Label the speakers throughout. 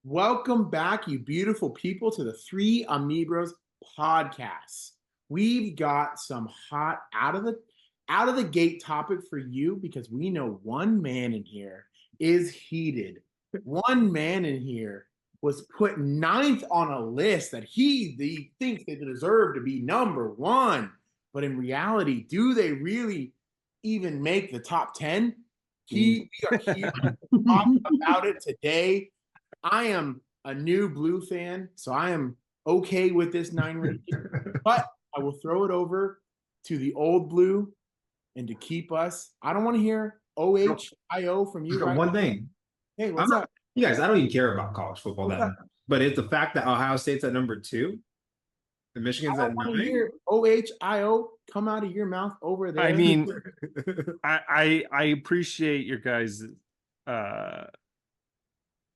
Speaker 1: Welcome back, you beautiful people, to the Three Amigos podcast. We've got some hot out of the gate topic for you because we know one man in here is heated. One man in here was put ninth on a list that he thinks they deserve to be number one. But in reality, do they really even make the top 10? We are here to talk about it today. I am a new Blue fan, so I am okay with this 9 ranking, but I will throw it over to the old Blue and to keep us. I don't want to hear OHIO from you right
Speaker 2: One
Speaker 1: now.
Speaker 2: thing,
Speaker 1: Hey,
Speaker 2: I'm
Speaker 1: what's
Speaker 2: not,
Speaker 1: up?
Speaker 2: you guys, I don't even care about college football
Speaker 1: What's
Speaker 2: that
Speaker 1: up?
Speaker 2: much, but it's the fact that Ohio State's at number two and
Speaker 1: I
Speaker 2: Michigan's
Speaker 1: don't
Speaker 2: at
Speaker 1: want to
Speaker 2: nine.
Speaker 1: hear OHIO come out of your mouth over
Speaker 3: I
Speaker 1: there.
Speaker 3: mean, I appreciate your guys' uh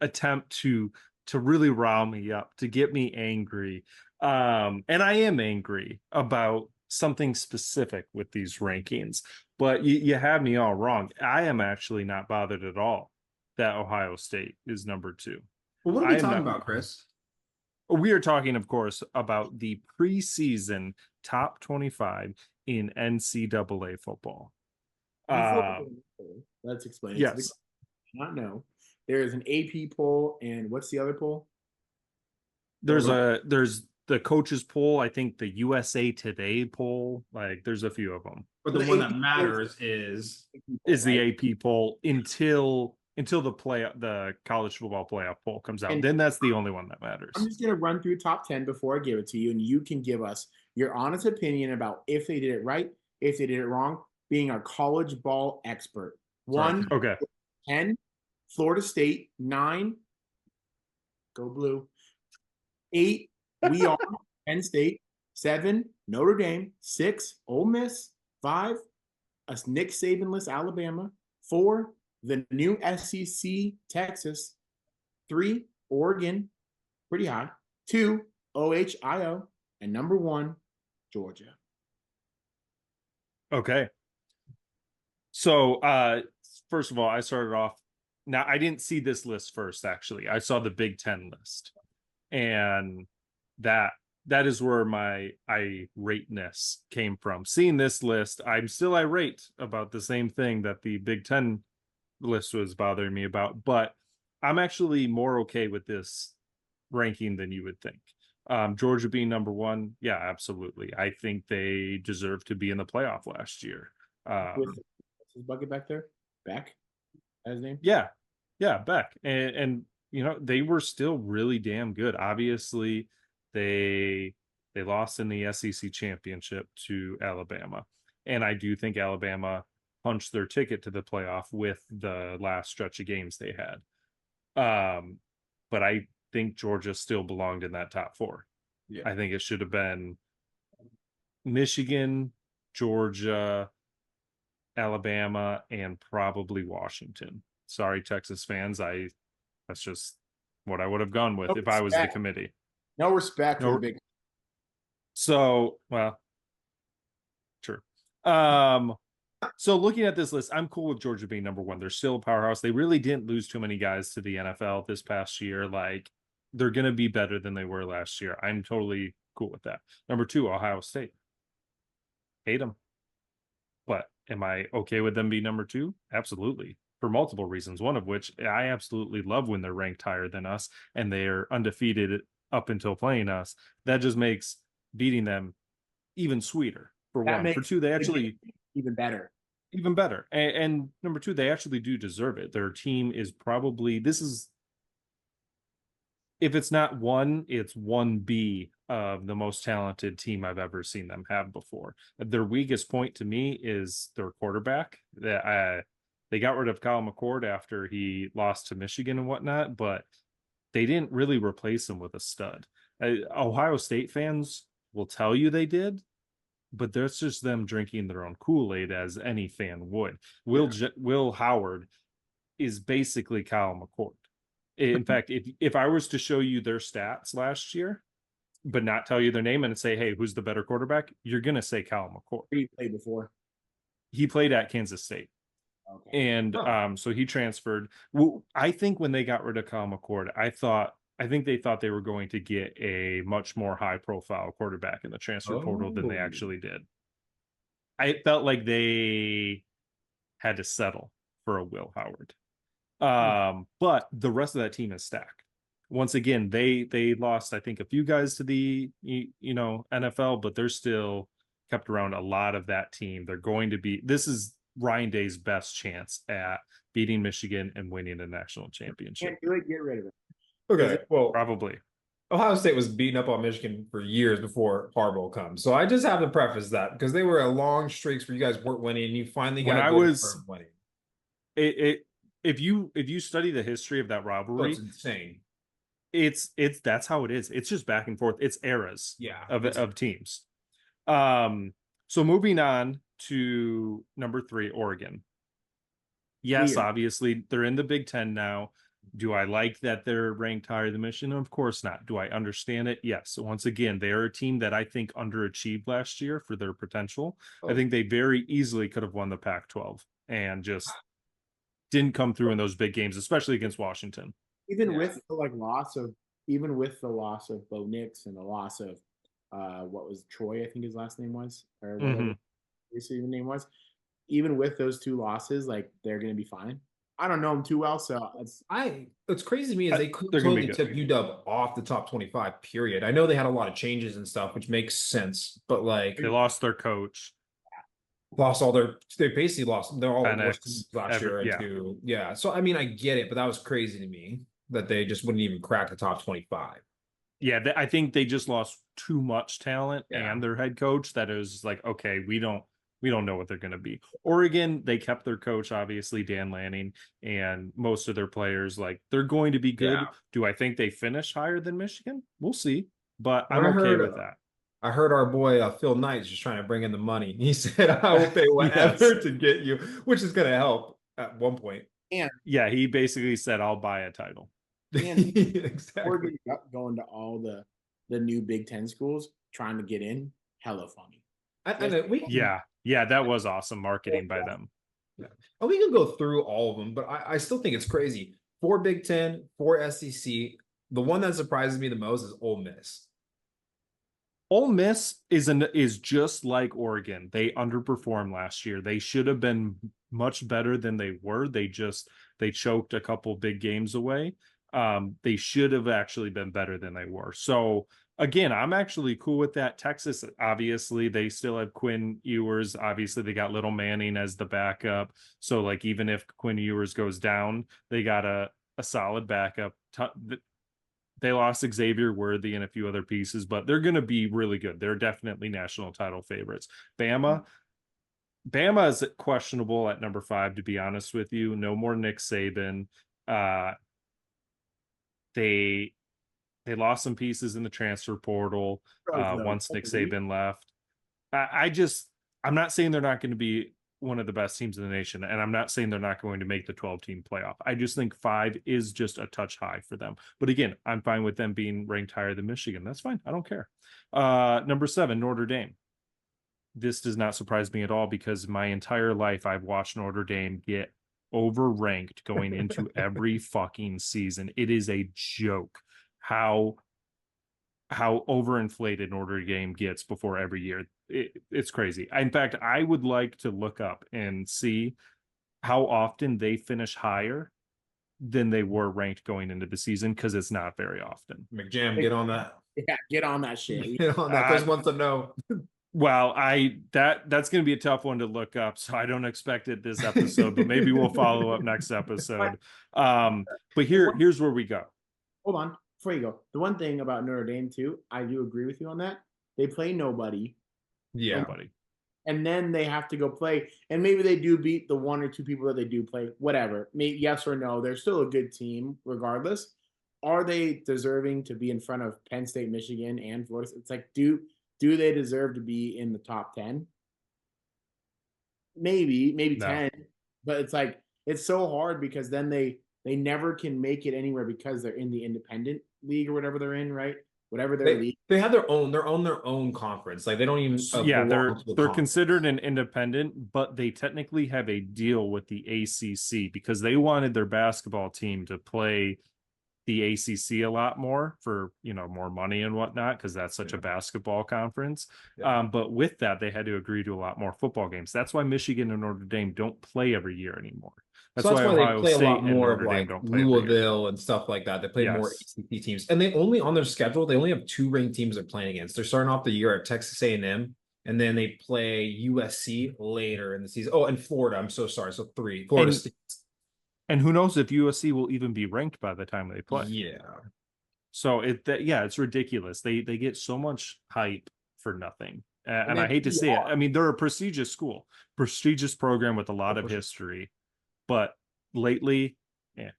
Speaker 3: attempt to really rile me up, to get me angry. And I am angry about something specific with these rankings, but you have me all wrong. I am actually not bothered at all that Ohio State is number two.
Speaker 2: Well, what are we
Speaker 3: I am
Speaker 2: talking
Speaker 3: not.
Speaker 2: about, Chris?
Speaker 3: We are talking, of course, about the preseason top 25 in NCAA football.
Speaker 1: Let's explain it to the
Speaker 3: Yes,
Speaker 1: not know. There is an AP poll, and what's the other poll?
Speaker 3: there's the coaches poll. I think the USA Today poll. Like, there's a few of them.
Speaker 2: But
Speaker 1: So
Speaker 2: the
Speaker 1: the
Speaker 2: one that
Speaker 1: AP
Speaker 2: matters is
Speaker 3: Is the
Speaker 1: right?
Speaker 3: AP poll until the college football playoff poll comes out.
Speaker 1: And
Speaker 3: Then that's the only one that
Speaker 1: I'm
Speaker 3: matters.
Speaker 1: just going to run through top 10 before I give it to you, and you can give us your honest opinion about if they did it right, if they did it wrong, being our college ball expert.
Speaker 2: sorry.
Speaker 1: 1,
Speaker 3: Okay.
Speaker 1: 10, Florida State. 9, go Blue. 8, we are Penn State. 7, Notre Dame. 6, Ole Miss. 5, a Nick Sabanless Alabama. 4, the new SEC Texas. 3, Oregon, pretty high. 2, OHIO, and number 1, Georgia.
Speaker 3: Okay. So, first of all, I started off. Now, I didn't see this list first, actually. I saw the Big Ten list. And that is where my irateness came from. Seeing this list, I'm still irate about the same thing that the Big Ten list was bothering me about, but I'm actually more okay with this ranking than you would think. Georgia being number one, yeah, absolutely. I think they deserve to be in the playoff last year.
Speaker 1: What's his bucket back there? Beck, that's his name?
Speaker 3: Yeah, Beck, and they were still really damn good. Obviously, they lost in the SEC championship to Alabama, and I do think Alabama punched their ticket to the playoff with the last stretch of games they had. But I think Georgia still belonged in that top four.
Speaker 2: Yeah.
Speaker 3: I think it should have been Michigan, Georgia, Alabama, and probably Washington. Sorry, Texas fans. That's just what I would have gone with if I was the committee.
Speaker 1: No respect for the Big.
Speaker 3: So, well, sure. So looking at this list, I'm cool with Georgia being number one. They're still a powerhouse. They really didn't lose too many guys to the NFL this past year. Like, they're going to be better than they were last year. I'm totally cool with that. Number 2, Ohio State. Hate them. But am I okay with them being number 2? Absolutely. For multiple reasons. One of which, I absolutely love when they're ranked higher than us and they're undefeated up until playing us. That just makes beating them even sweeter, for one. For 2, they actually
Speaker 1: even better.
Speaker 3: And number 2, they actually do deserve it. Their team is probably, if it's not one, it's 1B of the most talented team I've ever seen them have before. Their weakest point to me is their quarterback. They got rid of Kyle McCord after he lost to Michigan and whatnot, but they didn't really replace him with a stud. Ohio State fans will tell you they did, but that's just them drinking their own Kool-Aid, as any fan would. Will Howard is basically Kyle McCord. In fact, if I was to show you their stats last year, but not tell you their name and say, hey, who's the better quarterback? You're going to say Kyle McCord.
Speaker 1: He played before.
Speaker 3: He played at Kansas State. Okay. And so he transferred. Well, I think when they got rid of Kyle McCord, I thought I think they thought they were going to get a much more high profile quarterback in the transfer portal than they actually did. I felt like they had to settle for a Will Howard. But the rest of that team is stacked. Once again, they lost, I think, a few guys to the NFL, but they're still kept around a lot of that team. They're going to be, this is Ryan Day's best chance at beating Michigan and winning a national championship.
Speaker 1: Can't do it, get rid of it.
Speaker 2: Okay, well,
Speaker 3: Probably.
Speaker 2: Ohio State was beating up on Michigan for years before Harbaugh comes. So I just have to preface that because they were a long streaks where you guys weren't winning and you finally got winning.
Speaker 3: If you study the history of that rivalry,
Speaker 2: it's insane.
Speaker 3: It's that's how it is. It's just back and forth. It's eras of teams. So moving on to number 3, Oregon. Yes, obviously they're in the Big Ten now. Do I like that they're ranked higher than Michigan? Of course not. Do I understand it? Yes. So once again, they are a team that I think underachieved last year for their potential. I think they very easily could have won the Pac-12 and just didn't come through in those big games, especially against Washington.
Speaker 1: Even with the loss of Bo Nix and the loss of what was Troy, I think his last name was, or whatever his name was. Even with those 2 losses, they're going to be fine. I don't know them too well, so
Speaker 2: what's crazy to me is they totally took UW off the top 25. Period. I know they had a lot of changes and stuff, which makes sense, but
Speaker 3: they lost their coach,
Speaker 2: they basically lost. They're all last year.
Speaker 3: Yeah.
Speaker 2: So I mean, I get it, but that was crazy to me that they just wouldn't even crack the top 25.
Speaker 3: Yeah, I think they just lost too much talent and their head coach. That is okay, we don't know what they're going to be. Oregon, they kept their coach, obviously, Dan Lanning, and most of their players, they're going to be good. Yeah. Do I think they finish higher than Michigan? We'll see, but I'm okay with that.
Speaker 2: I heard our boy Phil Knight's just trying to bring in the money. He said, I will pay whatever to get you, which is going to help at one point.
Speaker 1: And
Speaker 3: yeah, he basically said, I'll buy a title.
Speaker 1: And exactly. Oregon going to all the new Big Ten schools, trying to get in, hella funny.
Speaker 3: Yeah, that was awesome marketing by them.
Speaker 2: Yeah. And we can go through all of them, but I still think it's crazy. 4 Big Ten, 4 SEC. The one that surprises me the most is Ole Miss.
Speaker 3: Ole Miss is just like Oregon. They underperformed last year. They should have been much better than they were. They choked a couple big games away. They should have actually been better than they were. So again, I'm actually cool with that. Texas, obviously, they still have Quinn Ewers. Obviously, they got Little Manning as the backup. So even if Quinn Ewers goes down, they got a solid backup. They lost Xavier Worthy and a few other pieces, but they're going to be really good. They're definitely national title favorites. Bama is questionable at number 5, to be honest with you. No more Nick Saban. They lost some pieces in the transfer portal once Nick Saban left. I'm not saying they're not going to be one of the best teams in the nation, and I'm not saying they're not going to make the 12-team playoff. I just think 5 is just a touch high for them. But again, I'm fine with them being ranked higher than Michigan. That's fine. I don't care. Number 7, Notre Dame. This does not surprise me at all because my entire life I've watched Notre Dame get overranked going into every fucking season. It is a joke how overinflated Notre Dame gets before every year. It's crazy. In fact, I would like to look up and see how often they finish higher than they were ranked going into the season, because it's not very often.
Speaker 2: McJam, get on that.
Speaker 1: Yeah, get on that shit.
Speaker 2: Get on that. Chris wants to know.
Speaker 3: Well, that's going to be a tough one to look up, so I don't expect it this episode, but maybe we'll follow up next episode. But here's where we go.
Speaker 1: Hold on, before you go, the one thing about Notre Dame too, I do agree with you on that. They play nobody.
Speaker 2: Yeah.
Speaker 3: Nobody.
Speaker 1: And then they have to go play, and maybe they do beat the 1 or 2 people that they do play. Whatever, maybe yes or no, they're still a good team regardless. Are they deserving to be in front of Penn State, Michigan, and Florida? It's do they deserve to be in the top 10? Maybe no. 10, but it's so hard because then they never can make it anywhere because they're in the independent league or whatever they're in, right? Whatever their league.
Speaker 2: They have their own conference. They don't even
Speaker 3: they're considered an independent, but they technically have a deal with the ACC because they wanted their basketball team to play the ACC a lot more for, more money and whatnot, because that's such a basketball conference.
Speaker 2: Yeah.
Speaker 3: But with that, they had to agree to a lot more football games. That's why Michigan and Notre Dame don't play every year anymore.
Speaker 2: That's why
Speaker 3: Ohio
Speaker 2: they play
Speaker 3: State
Speaker 2: a lot
Speaker 3: and
Speaker 2: more of
Speaker 3: Notre Dame
Speaker 2: like
Speaker 3: don't play every year.
Speaker 2: Louisville and stuff like that. They play more
Speaker 3: Yes.
Speaker 2: ACC teams, and they only on their schedule they only have 2 ranked teams they're playing against. They're starting off the year at Texas A&M, and then they play USC later in the season. Oh, and Florida. I'm so sorry. So 3 Florida State.
Speaker 3: And who knows if USC will even be ranked by the time they play.
Speaker 2: Yeah.
Speaker 3: So it's ridiculous. They get so much hype for nothing. And I hate to say it. I mean, they're a prestigious school, prestigious program with a lot of history, but lately,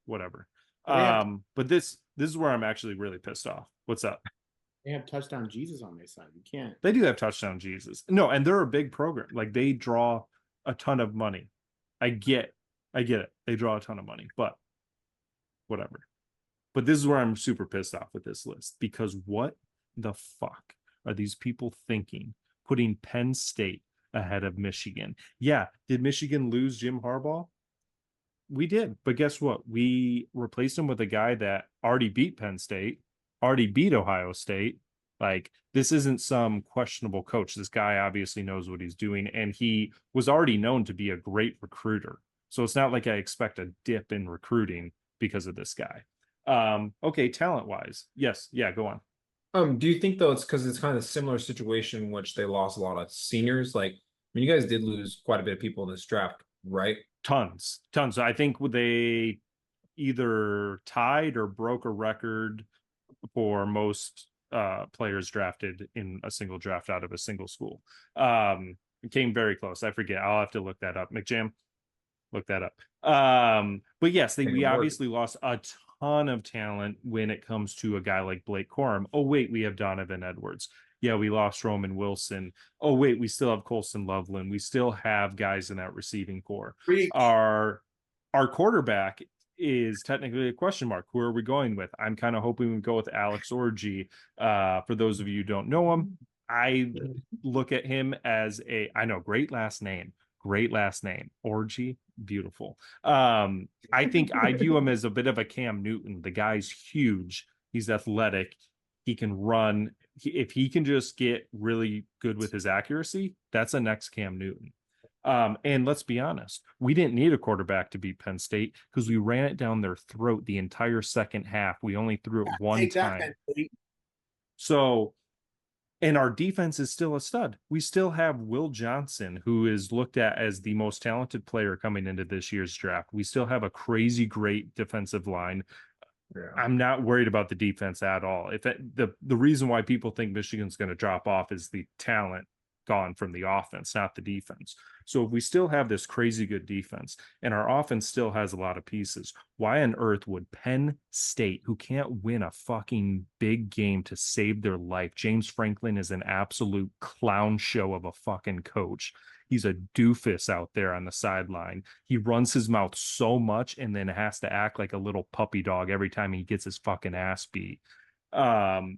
Speaker 3: whatever. But this is where I'm actually really pissed off. What's up?
Speaker 1: They have touchdown Jesus on their side. You can't.
Speaker 3: They do have touchdown Jesus. No, and they're a big program. Like, they draw a ton of money. I get it. They draw a ton of money, but whatever. But this is where I'm super pissed off with this list, because what the fuck are these people thinking, putting Penn State ahead of Michigan? Yeah, did Michigan lose Jim Harbaugh? We did, but guess what? We replaced him with a guy that already beat Penn State, already beat Ohio State. Like, this isn't some questionable coach. This guy obviously knows what he's doing, and he was already known to be a great recruiter. So it's not like I expect a dip in recruiting because of this guy. Okay, talent-wise, yes, yeah, go on.
Speaker 2: Do you think though it's because it's kind of a similar situation in which they lost a lot of seniors? Like, I mean, you guys did lose quite a bit of people in this draft, right?
Speaker 3: Tons. I think they either tied or broke a record for most players drafted in a single draft out of a single school. It came very close. I forget. I'll have to look that up. McJam, look that up. But yes, we obviously lost a ton of talent when it comes to a guy like Blake Corum. Oh wait, we have Donovan Edwards. Yeah, we lost Roman Wilson. Oh wait, we still have Colson Loveland. We still have guys in that receiving core. Our quarterback is technically a question mark. Who are we going with? I'm kind of hoping we go with Alex Orji. For those of you who don't know him, I look at him as great last name. Orji, beautiful. I think I view him as a bit of a Cam Newton. The guy's huge. He's athletic. He can run. If he can just get really good with his accuracy, that's a next Cam Newton. And let's be honest, we didn't need a quarterback to beat Penn State because we ran it down their throat the entire second half. We only threw it one time. So, and our defense is still a stud. We still have Will Johnson, who is looked at as the most talented player coming into this year's draft. We still have a crazy great defensive line. Yeah. I'm not worried about the defense at all. The reason why people think Michigan's going to drop off is the talent gone from the offense, not the defense. So if we still have this crazy good defense and our offense still has a lot of pieces, why on earth would Penn State, who can't win a fucking big game to save their life? James Franklin is an absolute clown show of a fucking coach. He's a doofus out there on the sideline. He runs his mouth so much and then has to act like a little puppy dog every time he gets his fucking ass beat. Why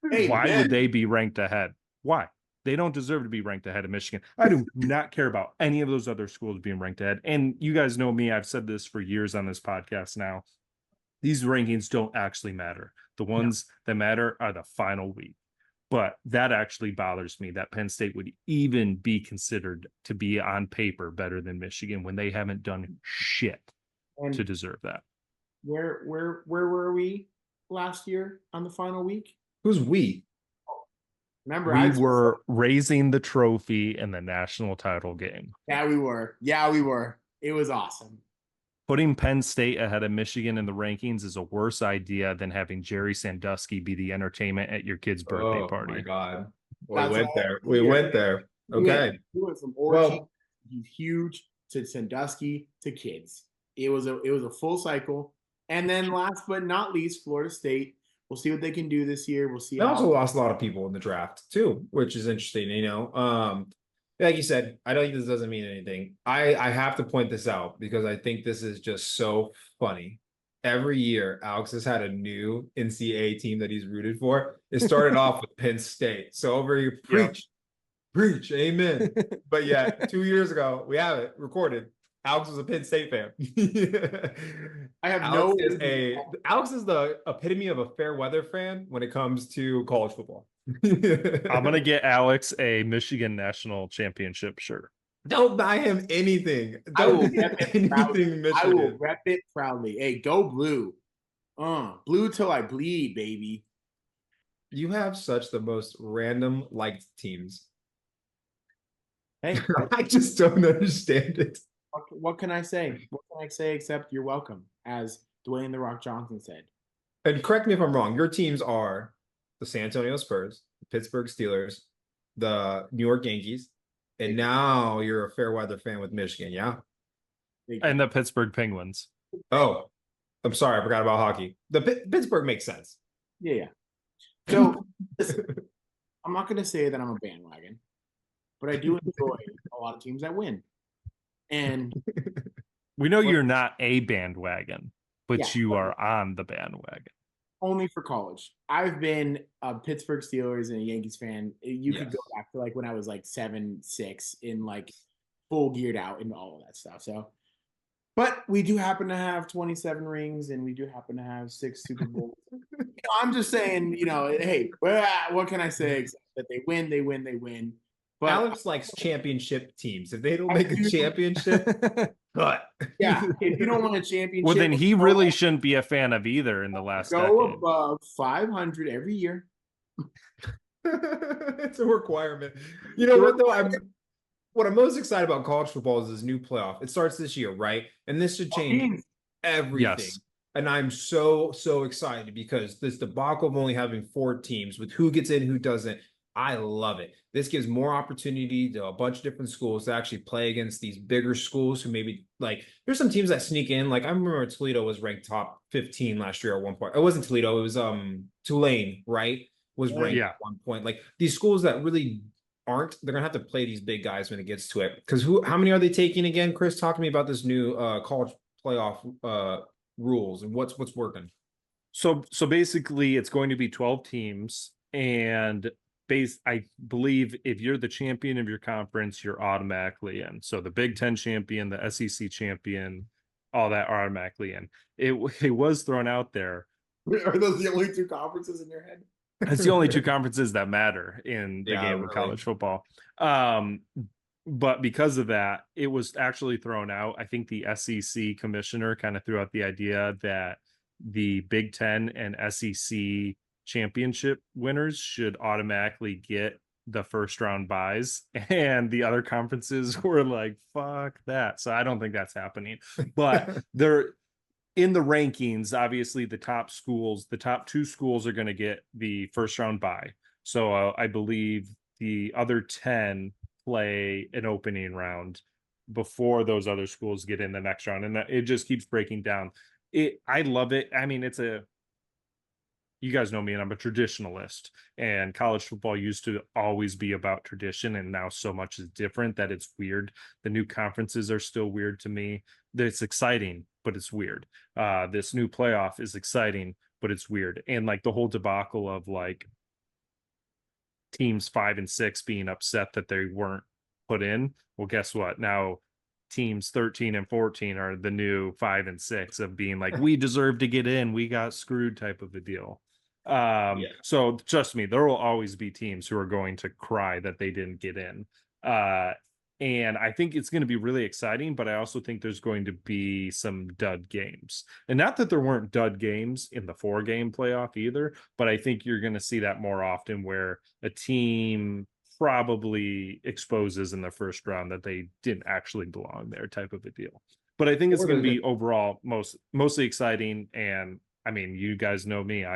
Speaker 3: would they be ranked ahead? Why? They don't deserve to be ranked ahead of Michigan. I do not care about any of those other schools being ranked ahead. And you guys know me. I've said this for years on this podcast now. These rankings don't actually matter. The ones that matter are the final week. But that actually bothers me that Penn State would even be considered to be on paper better than Michigan when they haven't done shit to deserve that.
Speaker 1: Where were we last year on the final week?
Speaker 2: Who's we?
Speaker 1: Remember,
Speaker 3: we were raising the trophy in the national title game.
Speaker 1: Yeah, we were. It was awesome.
Speaker 3: Putting Penn State ahead of Michigan in the rankings is a worse idea than having Jerry Sandusky be the entertainment at your kid's birthday party.
Speaker 2: Oh my God. We went there. Okay.
Speaker 1: We went from Orji, he's huge, to Sandusky to kids. It was a full cycle. And then last but not least, Florida State. We'll see what they can do this year. We'll see.
Speaker 2: They also lost a lot of people in the draft too, which is interesting. Like you said, I know this doesn't mean anything. I have to point this out because I think this is just so funny. Every year, Alex has had a new NCAA team that he's rooted for. It started off with Penn State. So over here, preach, amen. But yeah, 2 years ago, we have it recorded. Alex is a Penn State fan.
Speaker 1: I have
Speaker 2: Alex
Speaker 1: no.
Speaker 2: Alex is the epitome of a fair weather fan when it comes to college football.
Speaker 3: I'm gonna get Alex a Michigan national championship shirt.
Speaker 2: Don't buy him anything.
Speaker 1: I will
Speaker 2: Don't
Speaker 1: rep
Speaker 2: get
Speaker 1: it proudly.
Speaker 2: anything
Speaker 1: I will
Speaker 2: Michigan.
Speaker 1: rep it proudly. Hey, go blue. Blue till I bleed, baby.
Speaker 2: You have such the most random liked teams.
Speaker 1: Hey,
Speaker 2: I just don't understand it.
Speaker 1: what can I say? What can I say except you're welcome, as Dwayne The Rock Johnson said.
Speaker 2: And correct me if I'm wrong. Your teams are the San Antonio Spurs, the Pittsburgh Steelers, the New York Yankees, and now you're a fair weather fan with Michigan, yeah?
Speaker 3: And the Pittsburgh Penguins.
Speaker 2: Oh, I'm sorry, I forgot about hockey. The Pittsburgh makes sense.
Speaker 1: Yeah. So listen, I'm not going to say that I'm a bandwagon, but I do enjoy a lot of teams that win. And
Speaker 3: we know you're not a bandwagon, but
Speaker 1: yeah,
Speaker 3: you are on the bandwagon.
Speaker 1: Only for college. I've been a Pittsburgh Steelers and a Yankees fan. You could go back to like when I was like 7-6 in like full geared out and all of that stuff. So, but we do happen to have 27 rings and we do happen to have 6 Super Bowls. I'm just saying, hey, what can I say except that they win, they win, they win.
Speaker 2: But Alex likes championship teams. If they don't make a championship, cut.
Speaker 1: Yeah, if you don't want a championship,
Speaker 3: well, then he really shouldn't be a fan of either in the last decade.
Speaker 1: Go above 500 every year.
Speaker 2: It's a requirement. You know what though? What I'm most excited about college football is this new playoff. It starts this year, right? And this should change everything. Yes. And I'm so excited because this debacle of only having 4 teams with who gets in, who doesn't. I love it. This gives more opportunity to a bunch of different schools to actually play against these bigger schools who maybe like there's some teams that sneak in. Like I remember Toledo was ranked top 15 last year at one point. It wasn't Toledo, it was Tulane, right? Was ranked at one point. Like these schools that really aren't, they're gonna have to play these big guys when it gets to it. Because how many are they taking again? Chris, talk to me about this new college playoff rules and what's working.
Speaker 3: So basically it's going to be 12 teams and I believe if you're the champion of your conference, you're automatically in. So the Big Ten champion, the SEC champion, all that are automatically in. It was thrown out there.
Speaker 1: Are those the only 2 conferences in your head?
Speaker 3: It's the only 2 conferences that matter in the game of college football. But because of that, it was actually thrown out. I think the SEC commissioner kind of threw out the idea that the Big Ten and SEC championship winners should automatically get the first round buys, and the other conferences were like, fuck that. So I don't think that's happening, but they're in the rankings. Obviously the top 2 schools are going to get the first round bye. So I believe the other 10 play an opening round before those other schools get in the next round, and it just keeps breaking down. I love it. I mean, you guys know me, and I'm a traditionalist, and college football used to always be about tradition, and now so much is different that it's weird. The new conferences are still weird to me. It's exciting, but it's weird. This new playoff is exciting, but it's weird. And like the whole debacle of like teams 5 and 6 being upset that they weren't put in. Well, guess what? Now teams 13 and 14 are the new 5 and 6 of being like, we deserve to get in, we got screwed type of a deal. So trust me, there will always be teams who are going to cry that they didn't get in. And I think it's going to be really exciting, but I also think there's going to be some dud games. And not that there weren't dud games in the 4-game playoff either, but I think you're going to see that more often where a team probably exposes in the first round that they didn't actually belong there type of a deal. But I think it's going to be overall mostly exciting. And I mean, you guys know me,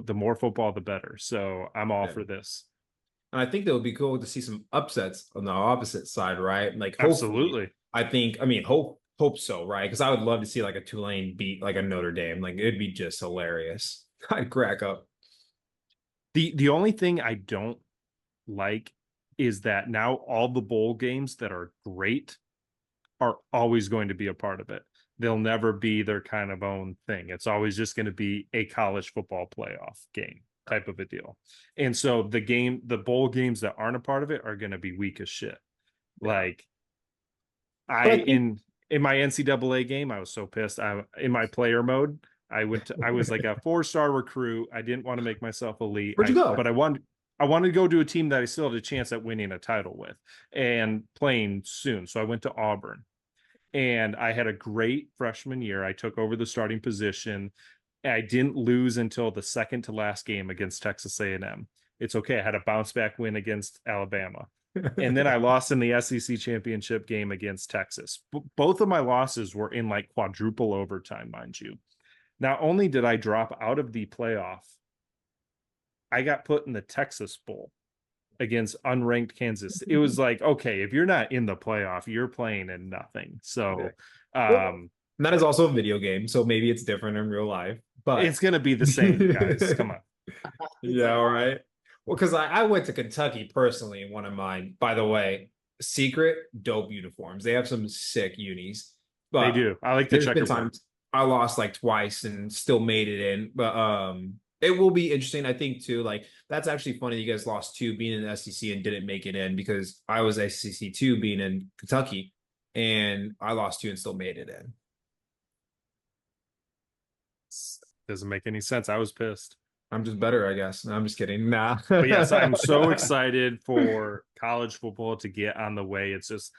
Speaker 3: the more football, the better. So I'm all for this.
Speaker 2: And I think that would be cool to see some upsets on the opposite side, right? Like,
Speaker 3: absolutely.
Speaker 2: Hope so, right? Because I would love to see like a Tulane beat like a Notre Dame. Like, it'd be just hilarious. I'd crack up.
Speaker 3: The only thing I don't like is that now all the bowl games that are great are always going to be a part of it. They'll never be their kind of own thing. It's always just going to be a college football playoff game type of a deal. And so the bowl games that aren't a part of it are going to be weak as shit. Like in my NCAA game, I was so pissed. In my player mode, I was like a 4-star recruit. I didn't want to make myself elite.
Speaker 2: Where'd you go?
Speaker 3: But I wanted to go to a team that I still had a chance at winning a title with and playing soon. So I went to Auburn. And I had a great freshman year. I took over the starting position. I didn't lose until the second to last game against Texas A&M. It's okay. I had a bounce back win against Alabama. And then I lost in the SEC championship game against Texas. Both of my losses were in like quadruple overtime, mind you. Not only did I drop out of the playoff, I got put in the Texas Bowl against unranked Kansas. It was like, okay, if you're not in the playoff, you're playing in nothing. So
Speaker 2: that is also a video game, so maybe it's different in real life, but
Speaker 3: it's gonna be the same, guys. Come on.
Speaker 2: Yeah, all right. Well, because I went to Kentucky personally in one of mine. By the way, secret dope uniforms. They have some sick unis. But
Speaker 3: they do. I like the
Speaker 2: there's been
Speaker 3: checkerboard.
Speaker 2: times I lost like twice and still made it in. But it will be interesting, I think, too. Like, that's actually funny you guys lost 2 being in the SEC and didn't make it in, because I was SEC 2 being in Kentucky and I lost 2 and still made it in.
Speaker 3: Doesn't make any sense. I was pissed.
Speaker 2: I'm just better, I guess. No, I'm just kidding. Nah.
Speaker 3: But yes, I'm so excited for college football to get on the way. It's just,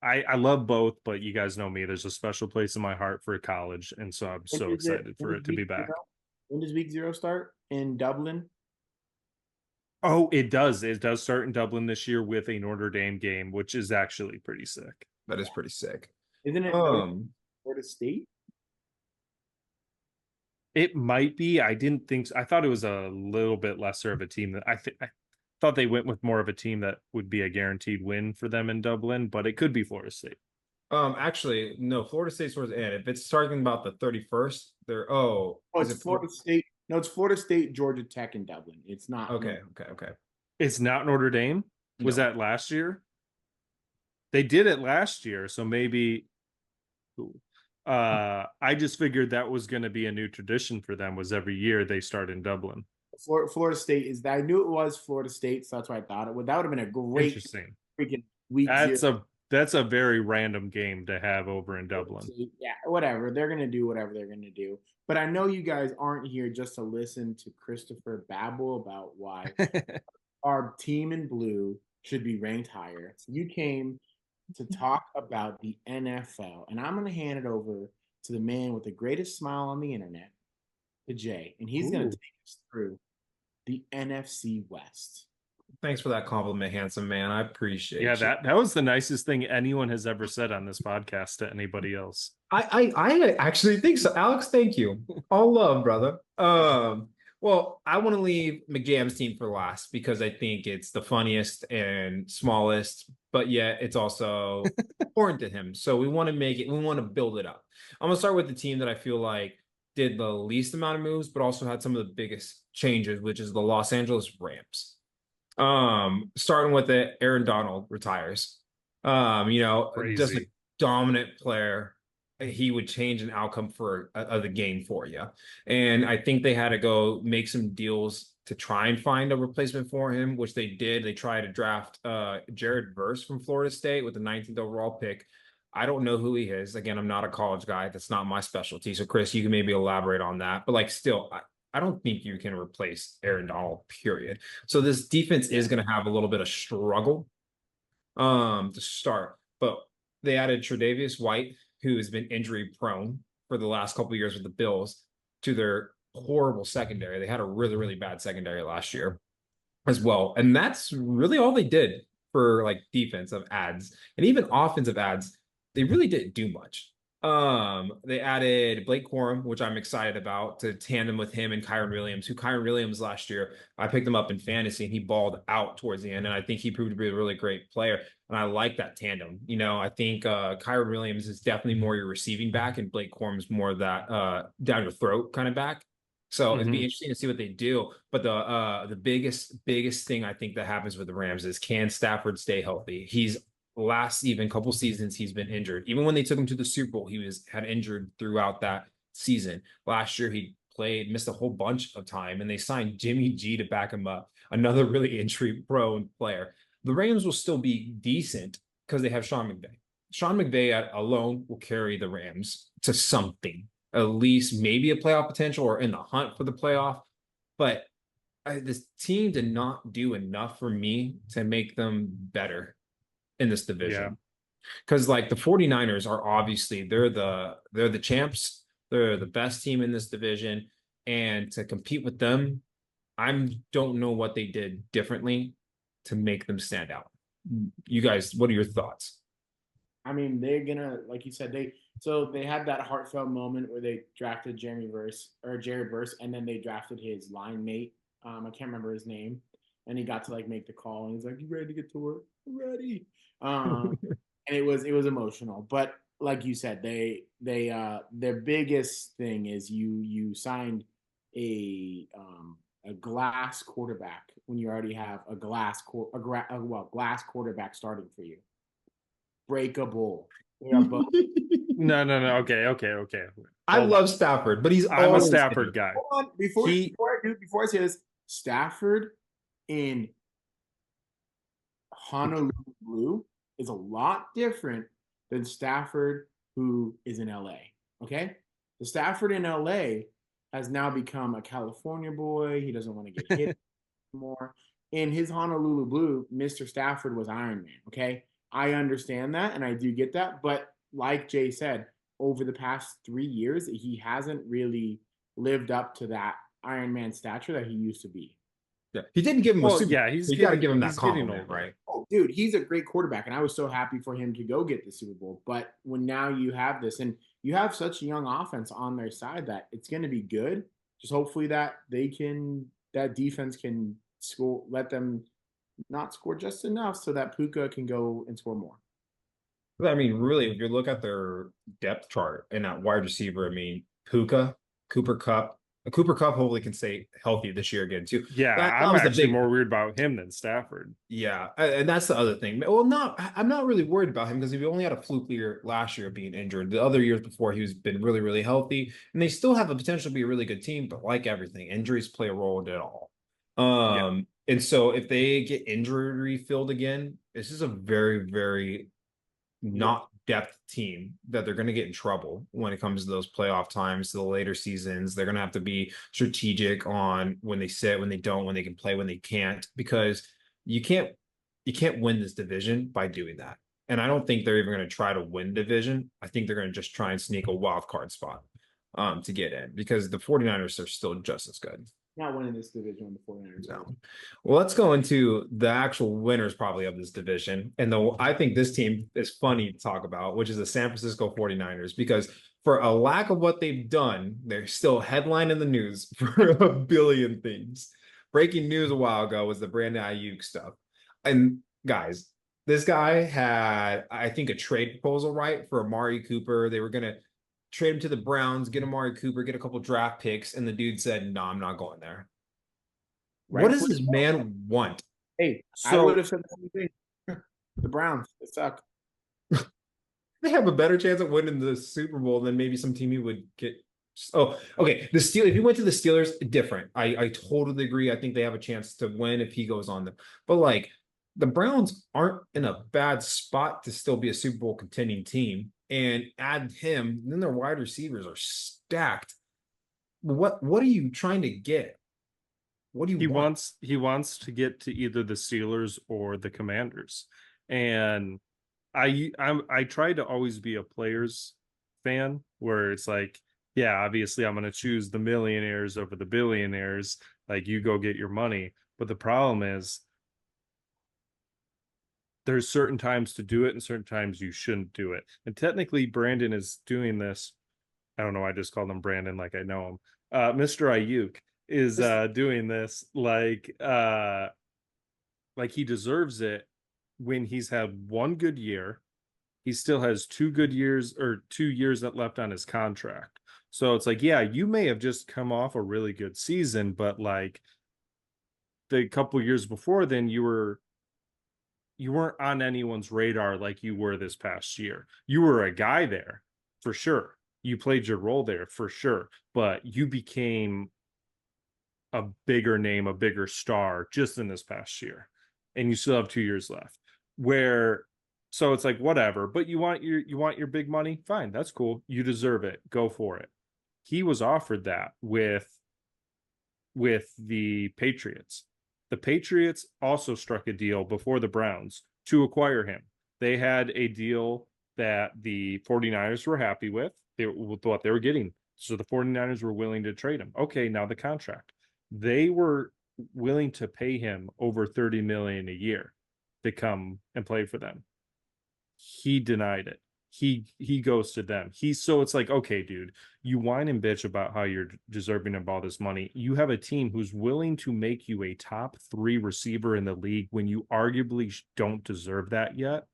Speaker 3: I love both, but you guys know me. There's a special place in my heart for college, and so I'm so excited for it to be back.
Speaker 1: When does week 0 start in Dublin?
Speaker 3: Oh, it does. It does start in Dublin this year with a Notre Dame game, which is actually pretty sick.
Speaker 2: That is pretty sick.
Speaker 1: Isn't it Florida State?
Speaker 3: It might be. I didn't think so. I thought it was a little bit lesser of a team. That I thought they went with more of a team that would be a guaranteed win for them in Dublin, but it could be Florida State.
Speaker 2: Actually, no, Florida State's towards the end. If it's starting about the 31st, they're
Speaker 1: it's Florida State. No, it's Florida State, Georgia Tech in Dublin. It's not.
Speaker 2: Okay.
Speaker 3: It's not Notre Dame. Was that last year? They did it last year, so maybe. I just figured that was going to be a new tradition for them. Was every year they start in Dublin.
Speaker 1: Florida State is that. I knew it was Florida State, so that's why I thought it would. That would have been a great freaking week.
Speaker 3: That's a very random game to have over in Dublin.
Speaker 1: Yeah, whatever. They're gonna do whatever they're gonna do. But I know you guys aren't here just to listen to Christopher babble about why our team in blue should be ranked higher. You came to talk about the NFL, and I'm gonna hand it over to the man with the greatest smile on the internet, to Jay, and he's gonna take us through the NFC West.
Speaker 2: Thanks for that compliment, handsome man. I appreciate it.
Speaker 3: Yeah, that was the nicest thing anyone has ever said on this podcast to anybody else.
Speaker 2: I actually think so. Alex, thank you. All love, brother. Well, I want to leave McJam's team for last because I think it's the funniest and smallest, but yet it's also important to him. So we want to build it up. I'm gonna start with the team that I feel like did the least amount of moves, but also had some of the biggest changes, which is the Los Angeles Rams. Starting with it, Aaron Donald retires. Just a dominant player. He would change an outcome for the game for you. And I think they had to go make some deals to try and find a replacement for him, which they did. They tried to draft Jared Verse from Florida State with the 19th overall pick. I don't know who he is. Again, I'm not a college guy. That's not my specialty. So, Chris, you can maybe elaborate on that. But still, I don't think you can replace Aaron Donald, period. So this defense is going to have a little bit of struggle to start. But they added Tre'Davious White, who has been injury prone for the last couple of years with the Bills, to their horrible secondary. They had a really, really bad secondary last year as well. And that's really all they did for defensive ads. And even offensive ads, they really didn't do much. They added Blake Corum, which I'm excited about, to tandem with him and Kyren Williams, who Kyren Williams last year, I picked him up in fantasy and he balled out towards the end. And I think he proved to be a really great player. And I like that tandem. I think Kyren Williams is definitely more your receiving back and Blake Corum's more of that down your throat kind of back. So it'd be interesting to see what they do. But the biggest thing I think that happens with the Rams is, can Stafford stay healthy? He's couple seasons he's been injured. Even when they took him to the Super Bowl, he had injured throughout that season. Last year he missed a whole bunch of time, and they signed Jimmy G to back him up, another really injury prone player. The Rams will still be decent because they have Sean McVay. Sean McVay alone will carry the Rams to something, at least maybe a playoff potential or in the hunt for the playoff. But this team did not do enough for me to make them better in this
Speaker 3: Yeah.
Speaker 2: division. Because like the 49ers are obviously they're the champs, they're the best team in this division. And to compete with them, I don't know what they did differently to make them stand out. You guys, what are your thoughts?
Speaker 1: I mean, they're gonna, like you said, they had that heartfelt moment where they drafted Jerry Verse, and then they drafted his line mate. I can't remember his name, and he got to like make the call, and he's like, "You ready to get to work? I'm ready." And it was emotional, but like you said, their biggest thing is you signed a glass quarterback when you already have a glass quarterback starting for you. Breakable. They are both.
Speaker 3: No, no, no. Okay.
Speaker 2: I
Speaker 3: Hold
Speaker 2: love
Speaker 3: on.
Speaker 2: Stafford, but he's
Speaker 3: I'm a
Speaker 2: always
Speaker 3: Stafford guy.
Speaker 1: Hold on,
Speaker 3: He
Speaker 1: before I say this, Stafford in Honolulu Blue is a lot different than Stafford who is in LA. Okay, the Stafford in LA has now become a California boy. He doesn't want to get hit anymore. In his Honolulu Blue, Mr. Stafford was Iron Man. Okay, I understand that and I do get that, but like Jay said, over the past 3 years, he hasn't really lived up to that Iron Man stature that he used to be.
Speaker 2: yeah, he didn't give him a
Speaker 3: well,
Speaker 2: Super Bowl.
Speaker 3: yeah,
Speaker 2: You got to give him that
Speaker 3: he's getting
Speaker 2: compliment,
Speaker 3: older.
Speaker 2: right?
Speaker 1: Oh, dude, he's a great quarterback, and I was so happy for him to go get the Super Bowl. But when now you have this, and you have such a young offense on their side that it's going to be good. Just hopefully that defense can score, let them not score just enough so that Puka can go and score more.
Speaker 2: I mean, really, if you look at their depth chart and that wide receiver, I mean, Puka, Cooper Cup, Cooper Cup hopefully can stay healthy this year again too.
Speaker 3: Yeah,
Speaker 2: That
Speaker 3: I'm
Speaker 2: was the
Speaker 3: actually
Speaker 2: big,
Speaker 3: more weird about him than Stafford.
Speaker 2: yeah, and that's the other thing. Well, I'm not really worried about him because he only had a fluke year last year being injured. The other years before, he's been really, really healthy, and they still have the potential to be a really good team. But like everything, injuries play a role in it all.
Speaker 3: Yeah.
Speaker 2: And so if they get injury filled again, this is a very, very
Speaker 1: Yeah.
Speaker 2: not depth team that they're going to get in trouble when it comes to those playoff times, to the later seasons. They're going to have to be strategic on when they sit, when they don't, when they can play, when they can't, because you can't you can't win this division by doing that. And I don't think they're even going to try to win division. I think they're going to just try and sneak a wild card spot to get in because the 49ers are still just as good.
Speaker 1: Not winning this division on the 49ers.
Speaker 2: No. Well, let's go into the actual winners probably of this division. And though I think this team is funny to talk about, which is the San Francisco 49ers, because for a lack of what they've done, they're still headline in the news for a billion things. Breaking news a while ago was the Brandon Ayuk stuff. And guys, this guy had, I think, a trade proposal, right, for Amari Cooper. They were going to trade him to the Browns, get Amari Cooper, get a couple draft picks. And the dude said, no, I'm not going there. What does this man want?
Speaker 1: Hey, I would have said the same thing. The Browns, they suck.
Speaker 2: They have a better chance of winning the Super Bowl than maybe some team he would get. Oh, okay. The Steelers, if he went to the Steelers, different. I totally agree. I think they have a chance to win if he goes on them. But like the Browns aren't in a bad spot to still be a Super Bowl contending team. And add him, then their wide receivers are stacked. What are you trying to get? What do you want?
Speaker 3: He wants to get to either the Steelers or the Commanders. And I try to always be a players fan where it's like, yeah, obviously I'm going to choose the millionaires over the billionaires. Like, you go get your money. But the problem is there's certain times to do it and certain times you shouldn't do it. And technically Brandon is doing this. I don't know. I just called him Brandon like I know him. Mr. Ayuk is doing this like he deserves it when he's had one good year. He still has 2 good years or 2 years that left on his contract. So it's like, yeah, you may have just come off a really good season, but like the couple years before then you weren't on anyone's radar like you were this past year. You were a guy there for sure. You played your role there for sure, but you became a bigger name, a bigger star just in this past year. And you still have 2 years left. Where So it's like whatever, but you want your big money? Fine, that's cool. You deserve it. Go for it. He was offered that with the Patriots. The Patriots also struck a deal before the Browns to acquire him. They had a deal that the 49ers were happy with what they were getting. So the 49ers were willing to trade him. Okay, now the contract. They were willing to pay him over 30 million a year to come and play for them. He denied it. He goes to them. So it's like, okay, dude, you whine and bitch about how you're deserving of all this money. You have a team who's willing to make you a top 3 receiver in the league when you arguably don't deserve that yet.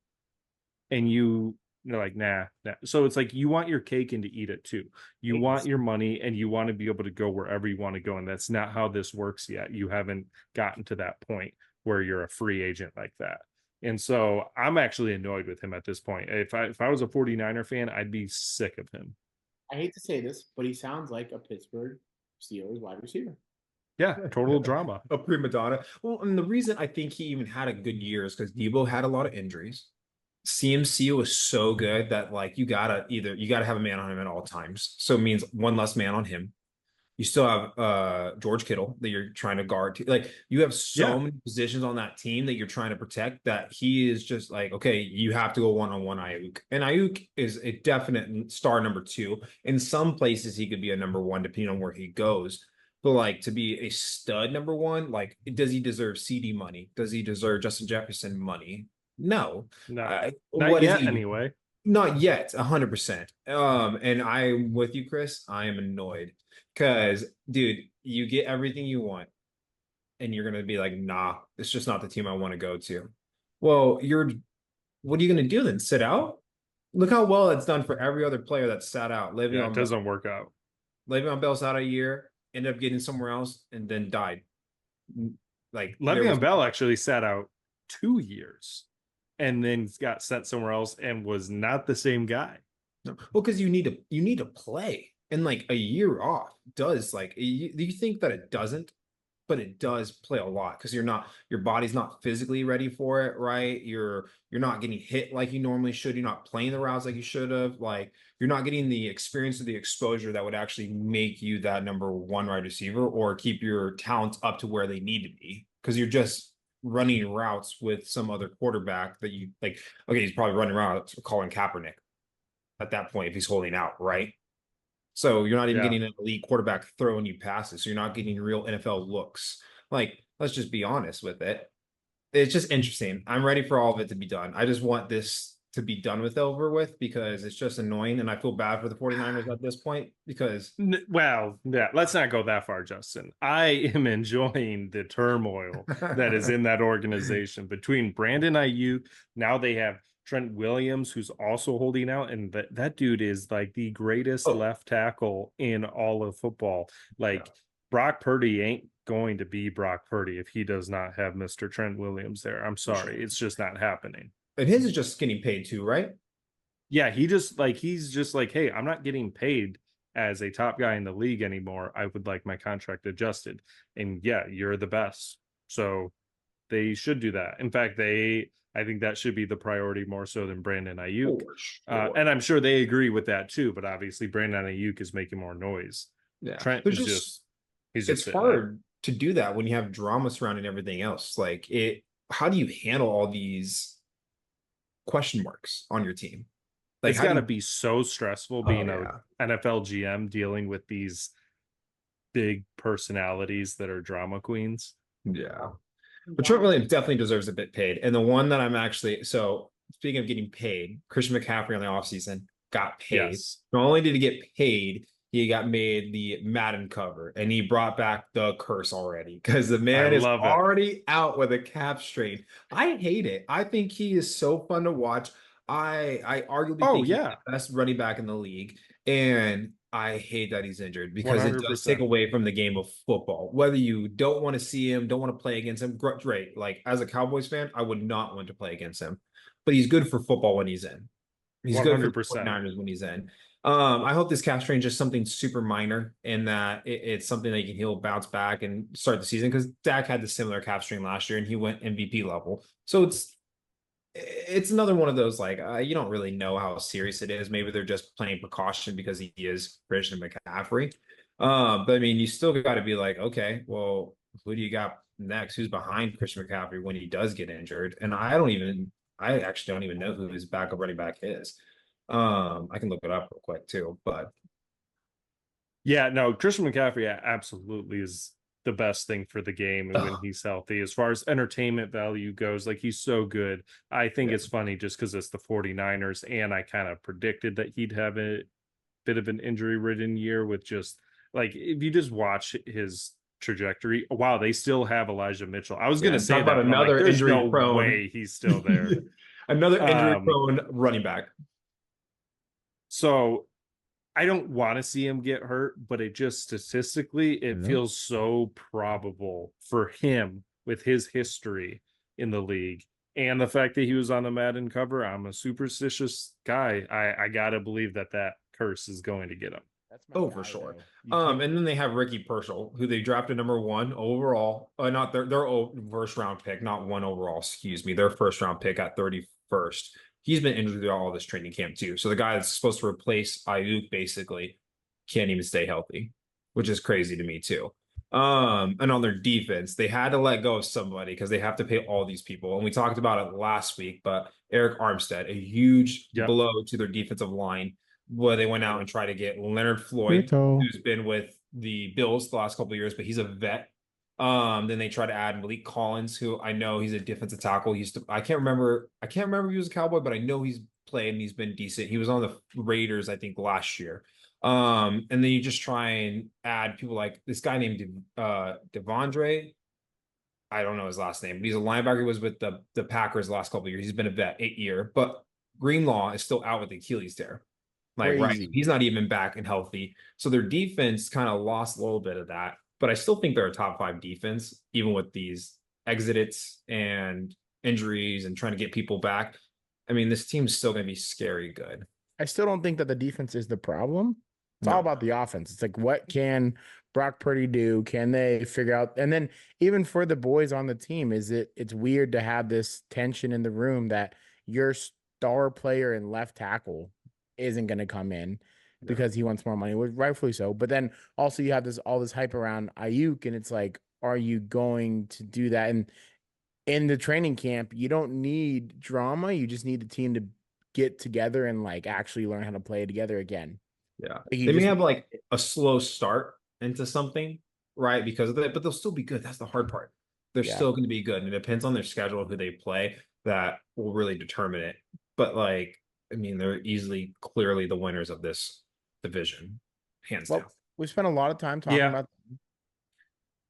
Speaker 3: And you're like, nah. So it's like you want your cake and to eat it too. You want your money and you want to be able to go wherever you want to go. And that's not how this works yet. You haven't gotten to that point where you're a free agent like that. And so I'm actually annoyed with him at this point. If I was a 49er fan, I'd be sick of him.
Speaker 1: I hate to say this, but he sounds like a Pittsburgh Steelers wide receiver.
Speaker 3: Yeah, total drama.
Speaker 2: A prima donna. Well, and the reason I think he even had a good year is because Debo had a lot of injuries. CMC was so good that like you gotta have a man on him at all times. So it means one less man on him. You still have George Kittle that you're trying to guard. Like you have so many positions on that team that you're trying to protect that he is just like, okay, you have to go one-on-one Ayuk. And Ayuk is a definite star number 2. In some places he could be a number 1 depending on where he goes. But like to be a stud number 1, like does he deserve CD money? Does he deserve Justin Jefferson money? No.
Speaker 3: Not
Speaker 2: What
Speaker 3: yet,
Speaker 2: is he?
Speaker 3: anyway.
Speaker 2: Not yet, 100%. And I'm with you, Chris. I am annoyed. Because, dude, you get everything you want, and you're gonna be like, nah, it's just not the team I want to go to. Well, what are you gonna do then? Sit out? Look how well it's done for every other player that sat out.
Speaker 3: It doesn't work out.
Speaker 2: Le'Veon Bell's out a year, ended up getting somewhere else, and then died. Like
Speaker 3: Le'Veon Bell actually sat out 2 years, and then got sent somewhere else and was not the same guy.
Speaker 2: No. Well, because you need to play. And like a year off does like you think that it doesn't, but it does play a lot because your body's not physically ready for it, right? You're not getting hit like you normally should. You're not playing the routes like you should have. Like you're not getting the experience or the exposure that would actually make you that number 1 wide receiver or keep your talents up to where they need to be. Because you're just running routes with some other quarterback that you like. Okay, he's probably running routes calling Kaepernick at that point if he's holding out, right? So you're not even getting an elite quarterback throwing you passes. So you're not getting real NFL looks. Like, let's just be honest with it. It's just interesting. I'm ready for all of it to be done. I just want this to be done with, over with, because it's just annoying. And I feel bad for the 49ers at this point because.
Speaker 3: Well, yeah, let's not go that far, Justin. I am enjoying the turmoil that is in that organization between Brandon Ayuk. Now they have Trent Williams, who's also holding out, and that dude is like the greatest left tackle in all of football. Like Brock Purdy ain't going to be Brock Purdy if he does not have Mr. Trent Williams there. I'm sorry, it's just not happening.
Speaker 2: And his is just getting paid too, right?
Speaker 3: Yeah, he's just like, hey, I'm not getting paid as a top guy in the league anymore. I would like my contract adjusted. And yeah, you're the best. So they should do that. In fact, I think that should be the priority more so than Brandon Ayuk. Sure. And I'm sure they agree with that too. But obviously, Brandon Ayuk is making more noise.
Speaker 2: Yeah,
Speaker 3: Trent is
Speaker 2: it's hard to do that when you have drama surrounding everything else. Like how do you handle all these question marks on your team?
Speaker 3: Like, it's got to be so stressful being an NFL GM dealing with these big personalities that are drama queens.
Speaker 2: Yeah. But Trent Williams definitely deserves a bit paid. And the one that I'm actually, so speaking of getting paid, Christian McCaffrey on the offseason got paid. Yes. Not only did he get paid, he got made the Madden cover, and he brought back the curse already because the man is already out with a calf strain. I hate it. I think he is so fun to watch. I arguably think he's the best running back in the league, and I hate that he's injured because 100%. It does take away from the game of football. Whether you don't want to see him, don't want to play against him, great. Like as a Cowboys fan, I would not want to play against him, but he's good for football when he's in. He's 100%. Good for the 49ers when he's in. I hope this calf strain is just something super minor and that it's something that he'll bounce back and start the season, because Dak had the similar calf strain last year and he went MVP level. So it's another one of those like you don't really know how serious it is. Maybe they're just playing precaution because he is Christian McCaffrey. But I mean, you still got to be like, okay, well, who do you got next? Who's behind Christian McCaffrey when he does get injured? And I actually don't even know who his backup running back is. I can look it up real quick too, but
Speaker 3: Yeah, no, Christian McCaffrey absolutely is the best thing for the game when he's healthy. As far as entertainment value goes, like he's so good. I think it's funny just because it's the 49ers, and I kind of predicted that he'd have a bit of an injury-ridden year with just like if you just watch his trajectory. Wow, they still have Elijah Mitchell. I was gonna say
Speaker 2: talk about
Speaker 3: that, but I'm like,
Speaker 2: another
Speaker 3: there's
Speaker 2: injury
Speaker 3: no
Speaker 2: prone,
Speaker 3: way he's still there.
Speaker 2: another injury prone running back.
Speaker 3: So I don't want to see him get hurt, but it just statistically, it feels so probable for him with his history in the league and the fact that he was on the Madden cover. I'm a superstitious guy. I gotta believe that curse is going to get him.
Speaker 1: That's
Speaker 2: Oh, for sure. And then they have Ricky Purcell, who they drafted #1 overall. Not their first round pick, not one overall, excuse me. Their first round pick at 31st. He's been injured through all this training camp too. So the guy that's supposed to replace Ayuk basically can't even stay healthy, which is crazy to me too. And on their defense, they had to let go of somebody because they have to pay all these people. And we talked about it last week, but Eric Armstead, a huge blow to their defensive line, where they went out and tried to get Leonard Floyd, who's been with the Bills the last couple of years, but he's a vet. Then they try to add Malik Collins, who I know he's a defensive tackle. I can't remember if he was a Cowboy, but I know he's played and he's been decent. He was on the Raiders, I think, last year. And then you just try and add people like this guy named Devondre. I don't know his last name, but he's a linebacker. He was with the Packers the last couple of years. He's been a vet, 8-year, but Greenlaw is still out with the Achilles tear. Like, right, he's not even back and healthy. So their defense kind of lost a little bit of that. But I still think they're a top 5 defense, even with these exits and injuries and trying to get people back. I mean, this team's still going to be scary good.
Speaker 4: I still don't think that the defense is the problem. It's all about the offense. It's like, what can Brock Purdy do? Can they figure out? And then even for the boys on the team, it's weird to have this tension in the room that your star player and left tackle isn't going to come in because he wants more money, rightfully so. But then also you have all this hype around Ayuk, and it's like, are you going to do that? And in the training camp, you don't need drama. You just need the team to get together and like actually learn how to play together again.
Speaker 2: Yeah. They may have like a slow start into something, right? Because of that, but they'll still be good. That's the hard part. They're still going to be good. And it depends on their schedule, who they play, that will really determine it. But like, I mean, they're clearly the winners of this division, hands down.
Speaker 4: We spent a lot of time talking about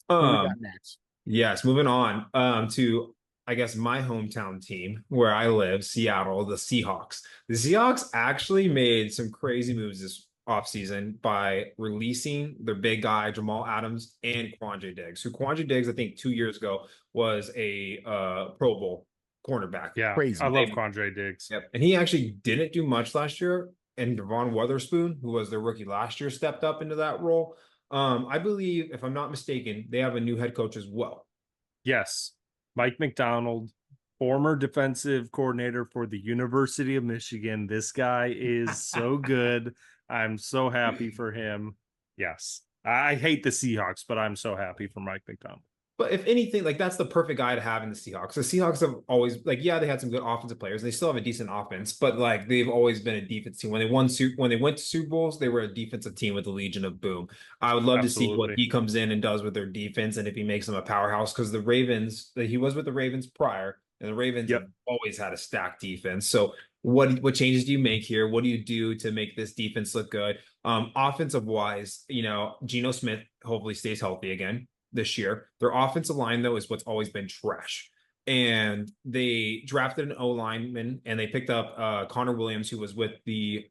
Speaker 4: who we got next.
Speaker 2: Yes, moving on to, I guess, my hometown team where I live, Seattle, the Seahawks. The Seahawks actually made some crazy moves this offseason by releasing their big guy, Jamal Adams, and Quandre Diggs, who Quandre Diggs, I think 2 years ago, was a Pro Bowl cornerback.
Speaker 3: Yeah, crazy. I love Quandre Diggs.
Speaker 2: Yep. And he actually didn't do much last year. And Devon Witherspoon, who was their rookie last year, stepped up into that role. I believe, if I'm not mistaken, they have a new head coach as well.
Speaker 3: Yes. Mike McDonald, former defensive coordinator for the University of Michigan. This guy is so good. I'm so happy for him. Yes. I hate the Seahawks, but I'm so happy for Mike McDonald.
Speaker 2: But if anything, like that's the perfect guy to have in the Seahawks. The Seahawks have always, like, yeah, they had some good offensive players. They still have a decent offense, but like they've always been a defense team. When they went to Super Bowls, they were a defensive team with the Legion of Boom. I would love to see what he comes in and does with their defense, and if he makes them a powerhouse. Because the Ravens, he was with the Ravens prior, and the Ravens have always had a stacked defense. So what changes do you make here? What do you do to make this defense look good? Offensive wise, Geno Smith hopefully stays healthy again this year. Their offensive line, though, is what's always been trash. And they drafted an O lineman, and they picked up Connor Williams, who was with the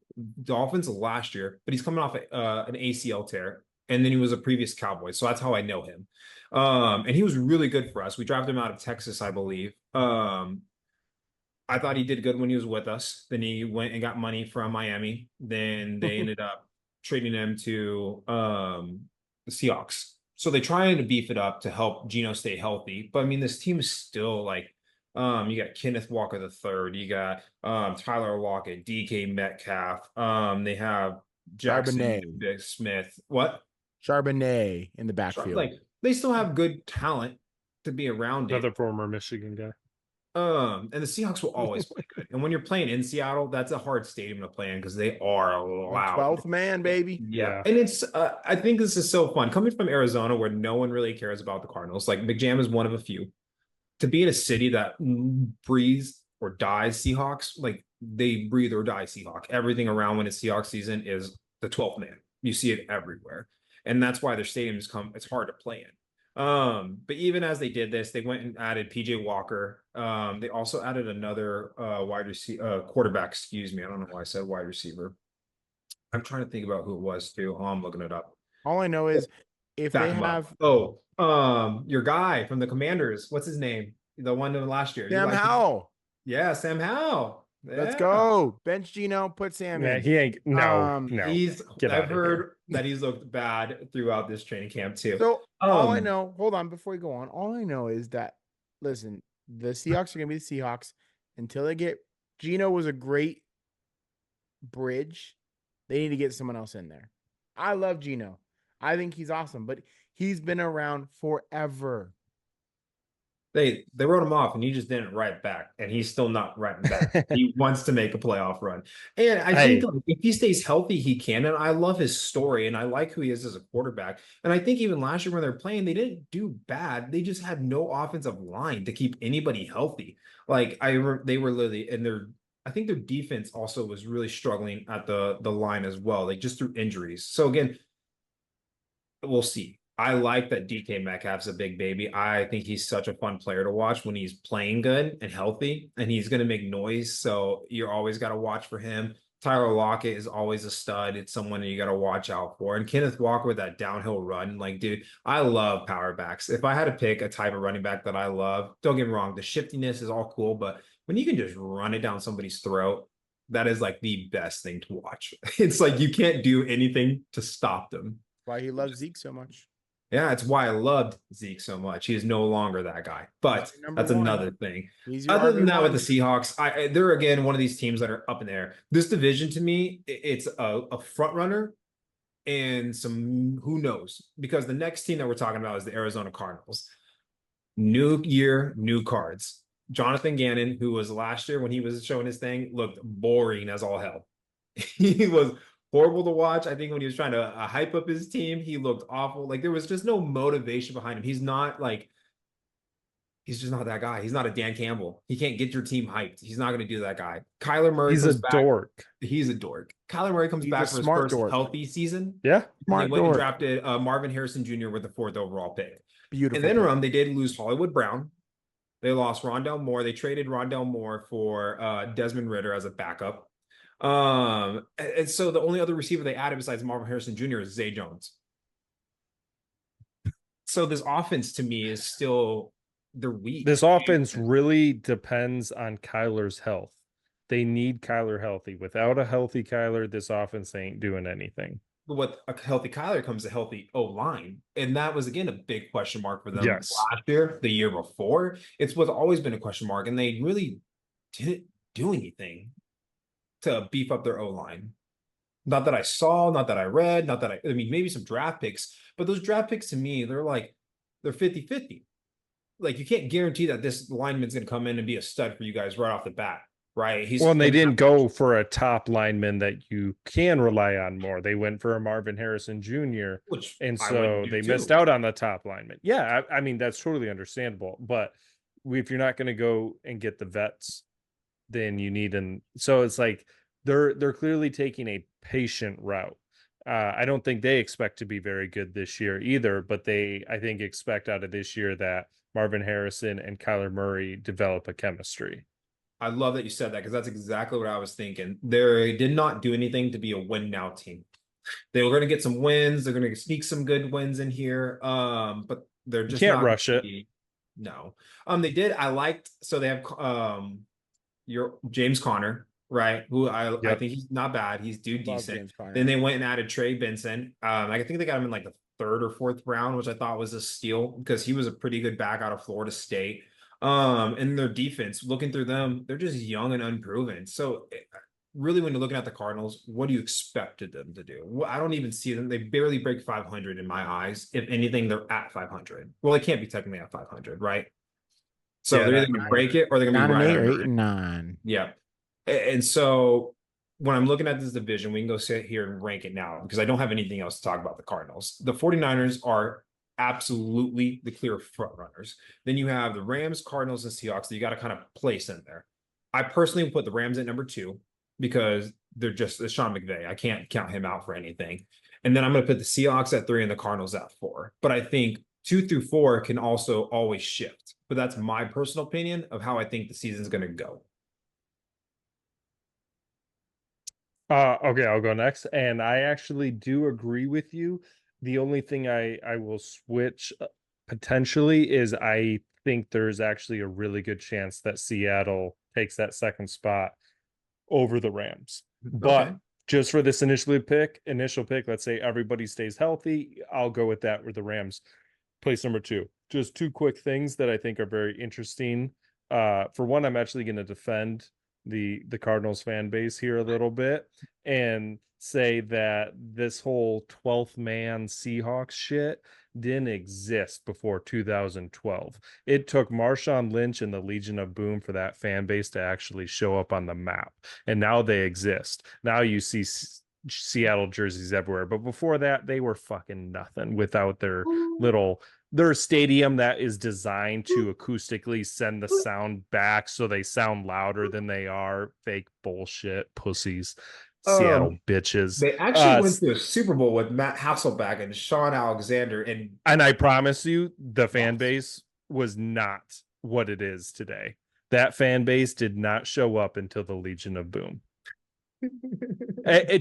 Speaker 2: Dolphins last year, but he's coming off an ACL tear, and then he was a previous Cowboy. So that's how I know him. And he was really good for us. We drafted him out of Texas, I believe. I thought he did good when he was with us. Then he went and got money from Miami. Then they ended up trading him to the Seahawks. So they try to beef it up to help Geno stay healthy. But I mean, this team is still like You got Kenneth Walker the third. You got Tyler Lockett, DK Metcalf. They have Jackson
Speaker 4: Charbonnet.
Speaker 2: Big Smith. What?
Speaker 4: Charbonnet in the backfield.
Speaker 2: Like they still have good talent to be around
Speaker 3: Another
Speaker 2: it.
Speaker 3: former Michigan guy.
Speaker 2: And the Seahawks will always play good. And when you're playing in Seattle, that's a hard stadium to play in because they are loud.
Speaker 4: 12th man, baby.
Speaker 2: Yeah. And it's I think this is so fun coming from Arizona where no one really cares about the Cardinals. Like McJam is one of a few. To be in a city that breathes or dies Seahawks, like they breathe or die Seahawk. Everything around when it's Seahawks season is the 12th man. You see it everywhere. And that's why their stadiums it's hard to play in. But even as they did this, they went and added PJ Walker. They also added another wide receiver quarterback, excuse me. I don't know why I said wide receiver. I'm trying to think about who it was too. Oh, I'm looking it up.
Speaker 4: All I know is if they have
Speaker 2: your guy from the Commanders, what's his name? The one from last year.
Speaker 4: Sam Howell.
Speaker 2: Yeah, Sam Howell.
Speaker 4: Let's go. Bench Gino, put Sam in.
Speaker 3: He ain't no.
Speaker 2: I've heard that he's looked bad throughout this training camp too.
Speaker 4: So all I know, hold on before we go on. All I know is that listen, the Seahawks are gonna be the Seahawks until they get Gino was a great bridge. They need to get someone else in there. I love Gino. I think he's awesome, but he's been around forever.
Speaker 2: They wrote him off and he just didn't write back, and he's still not writing back. He wants to make a playoff run. And I think if he stays healthy, he can. And I love his story and I like who he is as a quarterback. And I think even last year when they're playing, they didn't do bad. They just had no offensive line to keep anybody healthy. Like they were literally, and I think their defense also was really struggling at the line as well, like just through injuries. So again, we'll see. I like that DK Metcalf's a big baby. I think he's such a fun player to watch when he's playing good and healthy, and he's going to make noise. So you're always got to watch for him. Tyler Lockett is always a stud. It's someone you got to watch out for. And Kenneth Walker with that downhill run, like, dude, I love power backs. If I had to pick a type of running back that I love, don't get me wrong, the shiftiness is all cool, but when you can just run it down somebody's throat, that is like the best thing to watch. It's like you can't do anything to stop them.
Speaker 4: Why he loves Zeke so much.
Speaker 2: Yeah, it's why I loved Zeke so much. He is no longer that guy, but that's another thing. Other than that, with the Seahawks, they're again one of these teams that are up in the air. This division, to me, it's a front runner and some who knows, because the next team that we're talking about is the Arizona Cardinals. New year, new cards. Jonathan Gannon, who was last year when he was showing his thing, looked boring as all hell. He was horrible to watch. I think when he was trying to hype up his team, he looked awful. Like there was just no motivation behind him. He's just not that guy. He's not a Dan Campbell. He can't get your team hyped. He's not going to do that guy. Kyler Murray.
Speaker 3: He's a dork.
Speaker 2: He's a dork. Kyler Murray comes back for his first healthy season.
Speaker 3: Yeah.
Speaker 2: They went and drafted Marvin Harrison Jr. with the 4th overall pick.
Speaker 4: Beautiful.
Speaker 2: In the interim, they did lose Hollywood Brown. They lost Rondell Moore. They traded Rondell Moore for Desmond Ridder as a backup. And so the only other receiver they added besides Marvin Harrison Jr. is Zay Jones. So this offense to me is still, they're weak.
Speaker 3: This offense really depends on Kyler's health. They need Kyler healthy. Without a healthy Kyler, this offense ain't doing anything.
Speaker 2: But with a healthy Kyler comes a healthy O-line. And that was, again, a big question mark for them last year, the year before. It's what's always been a question mark. And they really didn't do anything to beef up their O-line. Not that I saw, not that I read, not that I mean, maybe some draft picks, but those draft picks to me, they're 50-50. Like you can't guarantee that this lineman's going to come in and be a stud for you guys right off the bat, right?
Speaker 3: And they didn't go for a top lineman that you can rely on more. They went for a Marvin Harrison Jr., and so they missed out on the top lineman. Yeah, I mean, that's totally understandable. But if you're not going to go and get the vets, then you need so it's like they're clearly taking a patient route. I don't think they expect to be very good this year either, but I think expect out of this year that Marvin Harrison and Kyler Murray develop a chemistry.
Speaker 2: I love that you said that, because that's exactly what I was thinking. They did not do anything to be a win now team. They were going to get some wins. They're going to sneak some good wins in here. But they're just
Speaker 3: can't rush it.
Speaker 2: No. They did. I liked, so they have your James Conner, right? Who I think he's not bad. He's decent. Then they went and added Trey Benson. I think they got him in like the 3rd or 4th round, which I thought was a steal because he was a pretty good back out of Florida State. And their defense, looking through them, they're just young and unproven. So really, when you're looking at the Cardinals, what do you expected them to do? I don't even see them. They barely break 500 in my eyes. If anything, they're at 500. Well, they can't be technically at 500, right? So they're either going to break it or they're going to be right
Speaker 4: 9-8 or
Speaker 2: under it.
Speaker 4: 8-9.
Speaker 2: Yeah. And so when I'm looking at this division, we can go sit here and rank it now because I don't have anything else to talk about the Cardinals. The 49ers are absolutely the clear front runners. Then you have the Rams, Cardinals, and Seahawks that you got to kind of place in there. I personally would put the Rams at number 2 because they're just Sean McVay. I can't count him out for anything. And then I'm going to put the Seahawks at 3 and the Cardinals at 4. But I think 2 through 4 can also always shift. But that's my personal opinion of how I think the season's going to go.
Speaker 3: Okay, I'll go next. And I actually do agree with you. The only thing I will switch potentially is I think there's actually a really good chance that Seattle takes that second spot over the Rams. But
Speaker 2: Okay.
Speaker 3: just for this initial pick, let's say everybody stays healthy, I'll go with that with the Rams. Place number 2. Just 2 quick things that I think are very interesting. For one, I'm actually going to defend the Cardinals fan base here a little bit and say that this whole 12th man Seahawks shit didn't exist before 2012. It took Marshawn Lynch and the Legion of Boom for that fan base to actually show up on the map. And now they exist. Now you see Seattle jerseys everywhere. But before that, they were fucking nothing without their stadium that is designed to acoustically send the sound back so they sound louder than they are. Fake bullshit pussies. Seattle bitches.
Speaker 2: They actually went to a Super Bowl with Matt Hasselbeck and Sean Alexander, and
Speaker 3: I promise you, the fan base was not what it is today. That fan base did not show up until the Legion of Boom.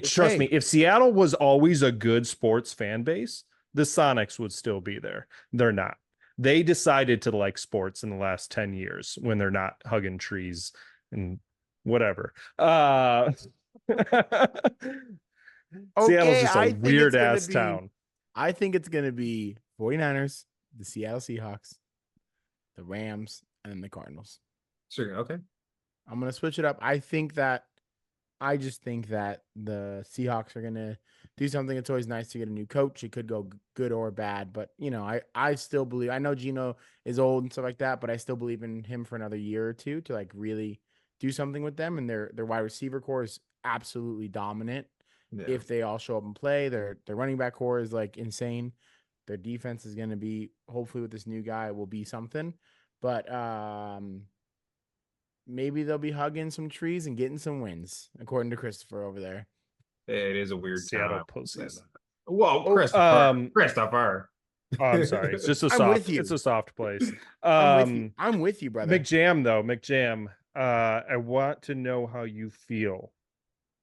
Speaker 3: Trust me, if Seattle was always a good sports fan base, the Sonics would still be there. They're not. They decided to like sports in the last 10 years when they're not hugging trees and whatever. Seattle's just a weird ass town.
Speaker 4: I think it's going to be 49ers, the Seattle Seahawks, the Rams, and then the Cardinals.
Speaker 2: Sure. Okay.
Speaker 4: I'm going to switch it up. I just think that the Seahawks are going to do something. It's always nice to get a new coach. It could go good or bad, but I still believe, I know Gino is old and stuff like that, but I still believe in him for another year or two to like really do something with them. And their wide receiver core is absolutely dominant. Yeah. If they all show up and play, their running back core is like insane. Their defense is going to be, hopefully with this new guy, will be something, but, maybe they'll be hugging some trees and getting some wins, according to Christopher over there.
Speaker 2: It is a weird
Speaker 3: Seattle pussies.
Speaker 2: Whoa, Christopher.
Speaker 3: Oh, I'm sorry. It's just a soft. It's a soft place.
Speaker 4: I'm with you, brother.
Speaker 3: McJam. I want to know how you feel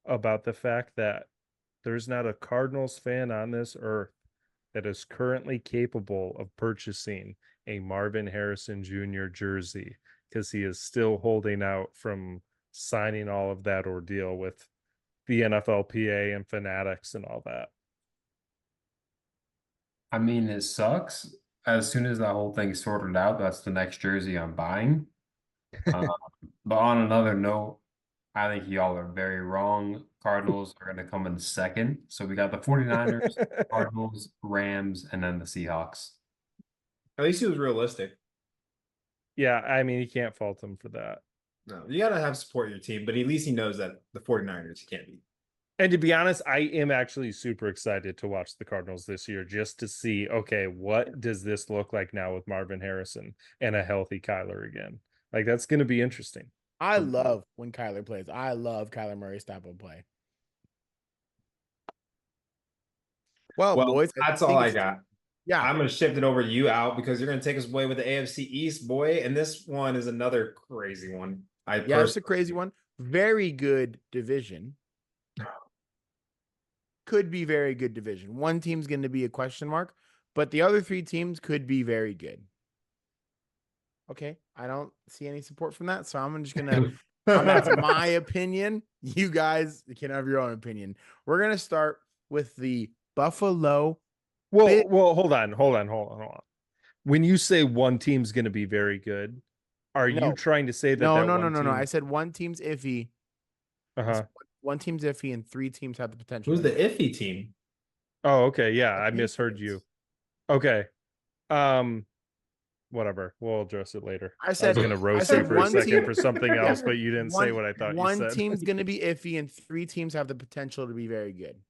Speaker 3: about the fact that there's not a Cardinals fan on this earth that is currently capable of purchasing a Marvin Harrison Jr. jersey, because he is still holding out from signing all of that ordeal with the NFLPA and Fanatics and all that.
Speaker 5: I mean, it sucks. As soon as that whole thing is sorted out, that's the next jersey I'm buying. But on another note, I think y'all are very wrong. Cardinals are going to come in second. So we got the 49ers, Cardinals, Rams, and then the Seahawks.
Speaker 2: At least he was realistic.
Speaker 3: Yeah, I mean, you can't fault him for that.
Speaker 2: No, you got to have support your team, but at least he knows that the 49ers he can't beat.
Speaker 3: And to be honest, I am actually super excited to watch the Cardinals this year just to see, okay, what does this look like now with Marvin Harrison and a healthy Kyler again? Like, that's going to be interesting.
Speaker 4: I love when Kyler plays. I love Kyler Murray's type of play. Well, boys,
Speaker 2: that's all I got.
Speaker 4: Yeah,
Speaker 2: I'm going to shift it over to you, Al, because you're going to take us away with the AFC East, boy. And this one is another crazy one.
Speaker 4: It's a crazy one. Very good division. Could be very good division. One team's going to be a question mark, but the other 3 teams could be very good. Okay, I don't see any support from that, so I'm just going to that's my opinion. You guys can have your own opinion. We're going to start with the Buffalo.
Speaker 3: Well, hold on. When you say one team's going to be very good, Are you
Speaker 4: No.
Speaker 3: trying to say that
Speaker 4: No,
Speaker 3: that
Speaker 4: no, no,
Speaker 3: one
Speaker 4: no, no.
Speaker 3: team?
Speaker 4: I said one team's iffy. I
Speaker 3: Uh-huh.
Speaker 4: said one team's iffy, and 3 teams have the potential.
Speaker 2: Who's the iffy team?
Speaker 3: Oh, okay. Yeah,
Speaker 1: The
Speaker 3: I misheard
Speaker 1: Patriots.
Speaker 3: you. Okay. Um, whatever. We'll address it later.
Speaker 4: I
Speaker 3: I was
Speaker 4: said
Speaker 3: gonna
Speaker 4: I
Speaker 3: roast you
Speaker 4: said
Speaker 3: for a
Speaker 4: one
Speaker 3: second
Speaker 4: team.
Speaker 3: for something
Speaker 4: Yeah,
Speaker 3: else, but you didn't say what I thought you
Speaker 4: one
Speaker 3: said.
Speaker 4: team's gonna be iffy, and 3 teams have the potential to be very good.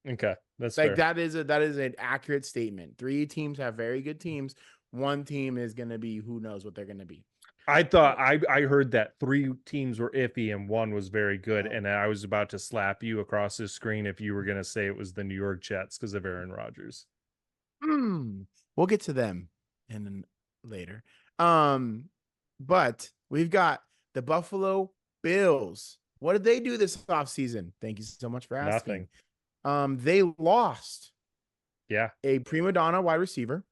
Speaker 3: Okay, that's
Speaker 4: Like
Speaker 3: fair.
Speaker 4: that is an accurate statement. 3 teams have very good teams. One team is gonna be who knows what they're gonna be.
Speaker 3: I thought I heard that 3 teams were iffy and one was very good,
Speaker 4: Oh.
Speaker 3: and I was about to slap you across the screen if you were gonna say it was the New York Jets because of Aaron Rodgers.
Speaker 4: We'll get to them and then later. But we've got the Buffalo Bills. What did they do this offseason? Thank you so much for asking.
Speaker 3: Nothing.
Speaker 4: They lost
Speaker 3: Yeah.
Speaker 4: a prima donna wide receiver.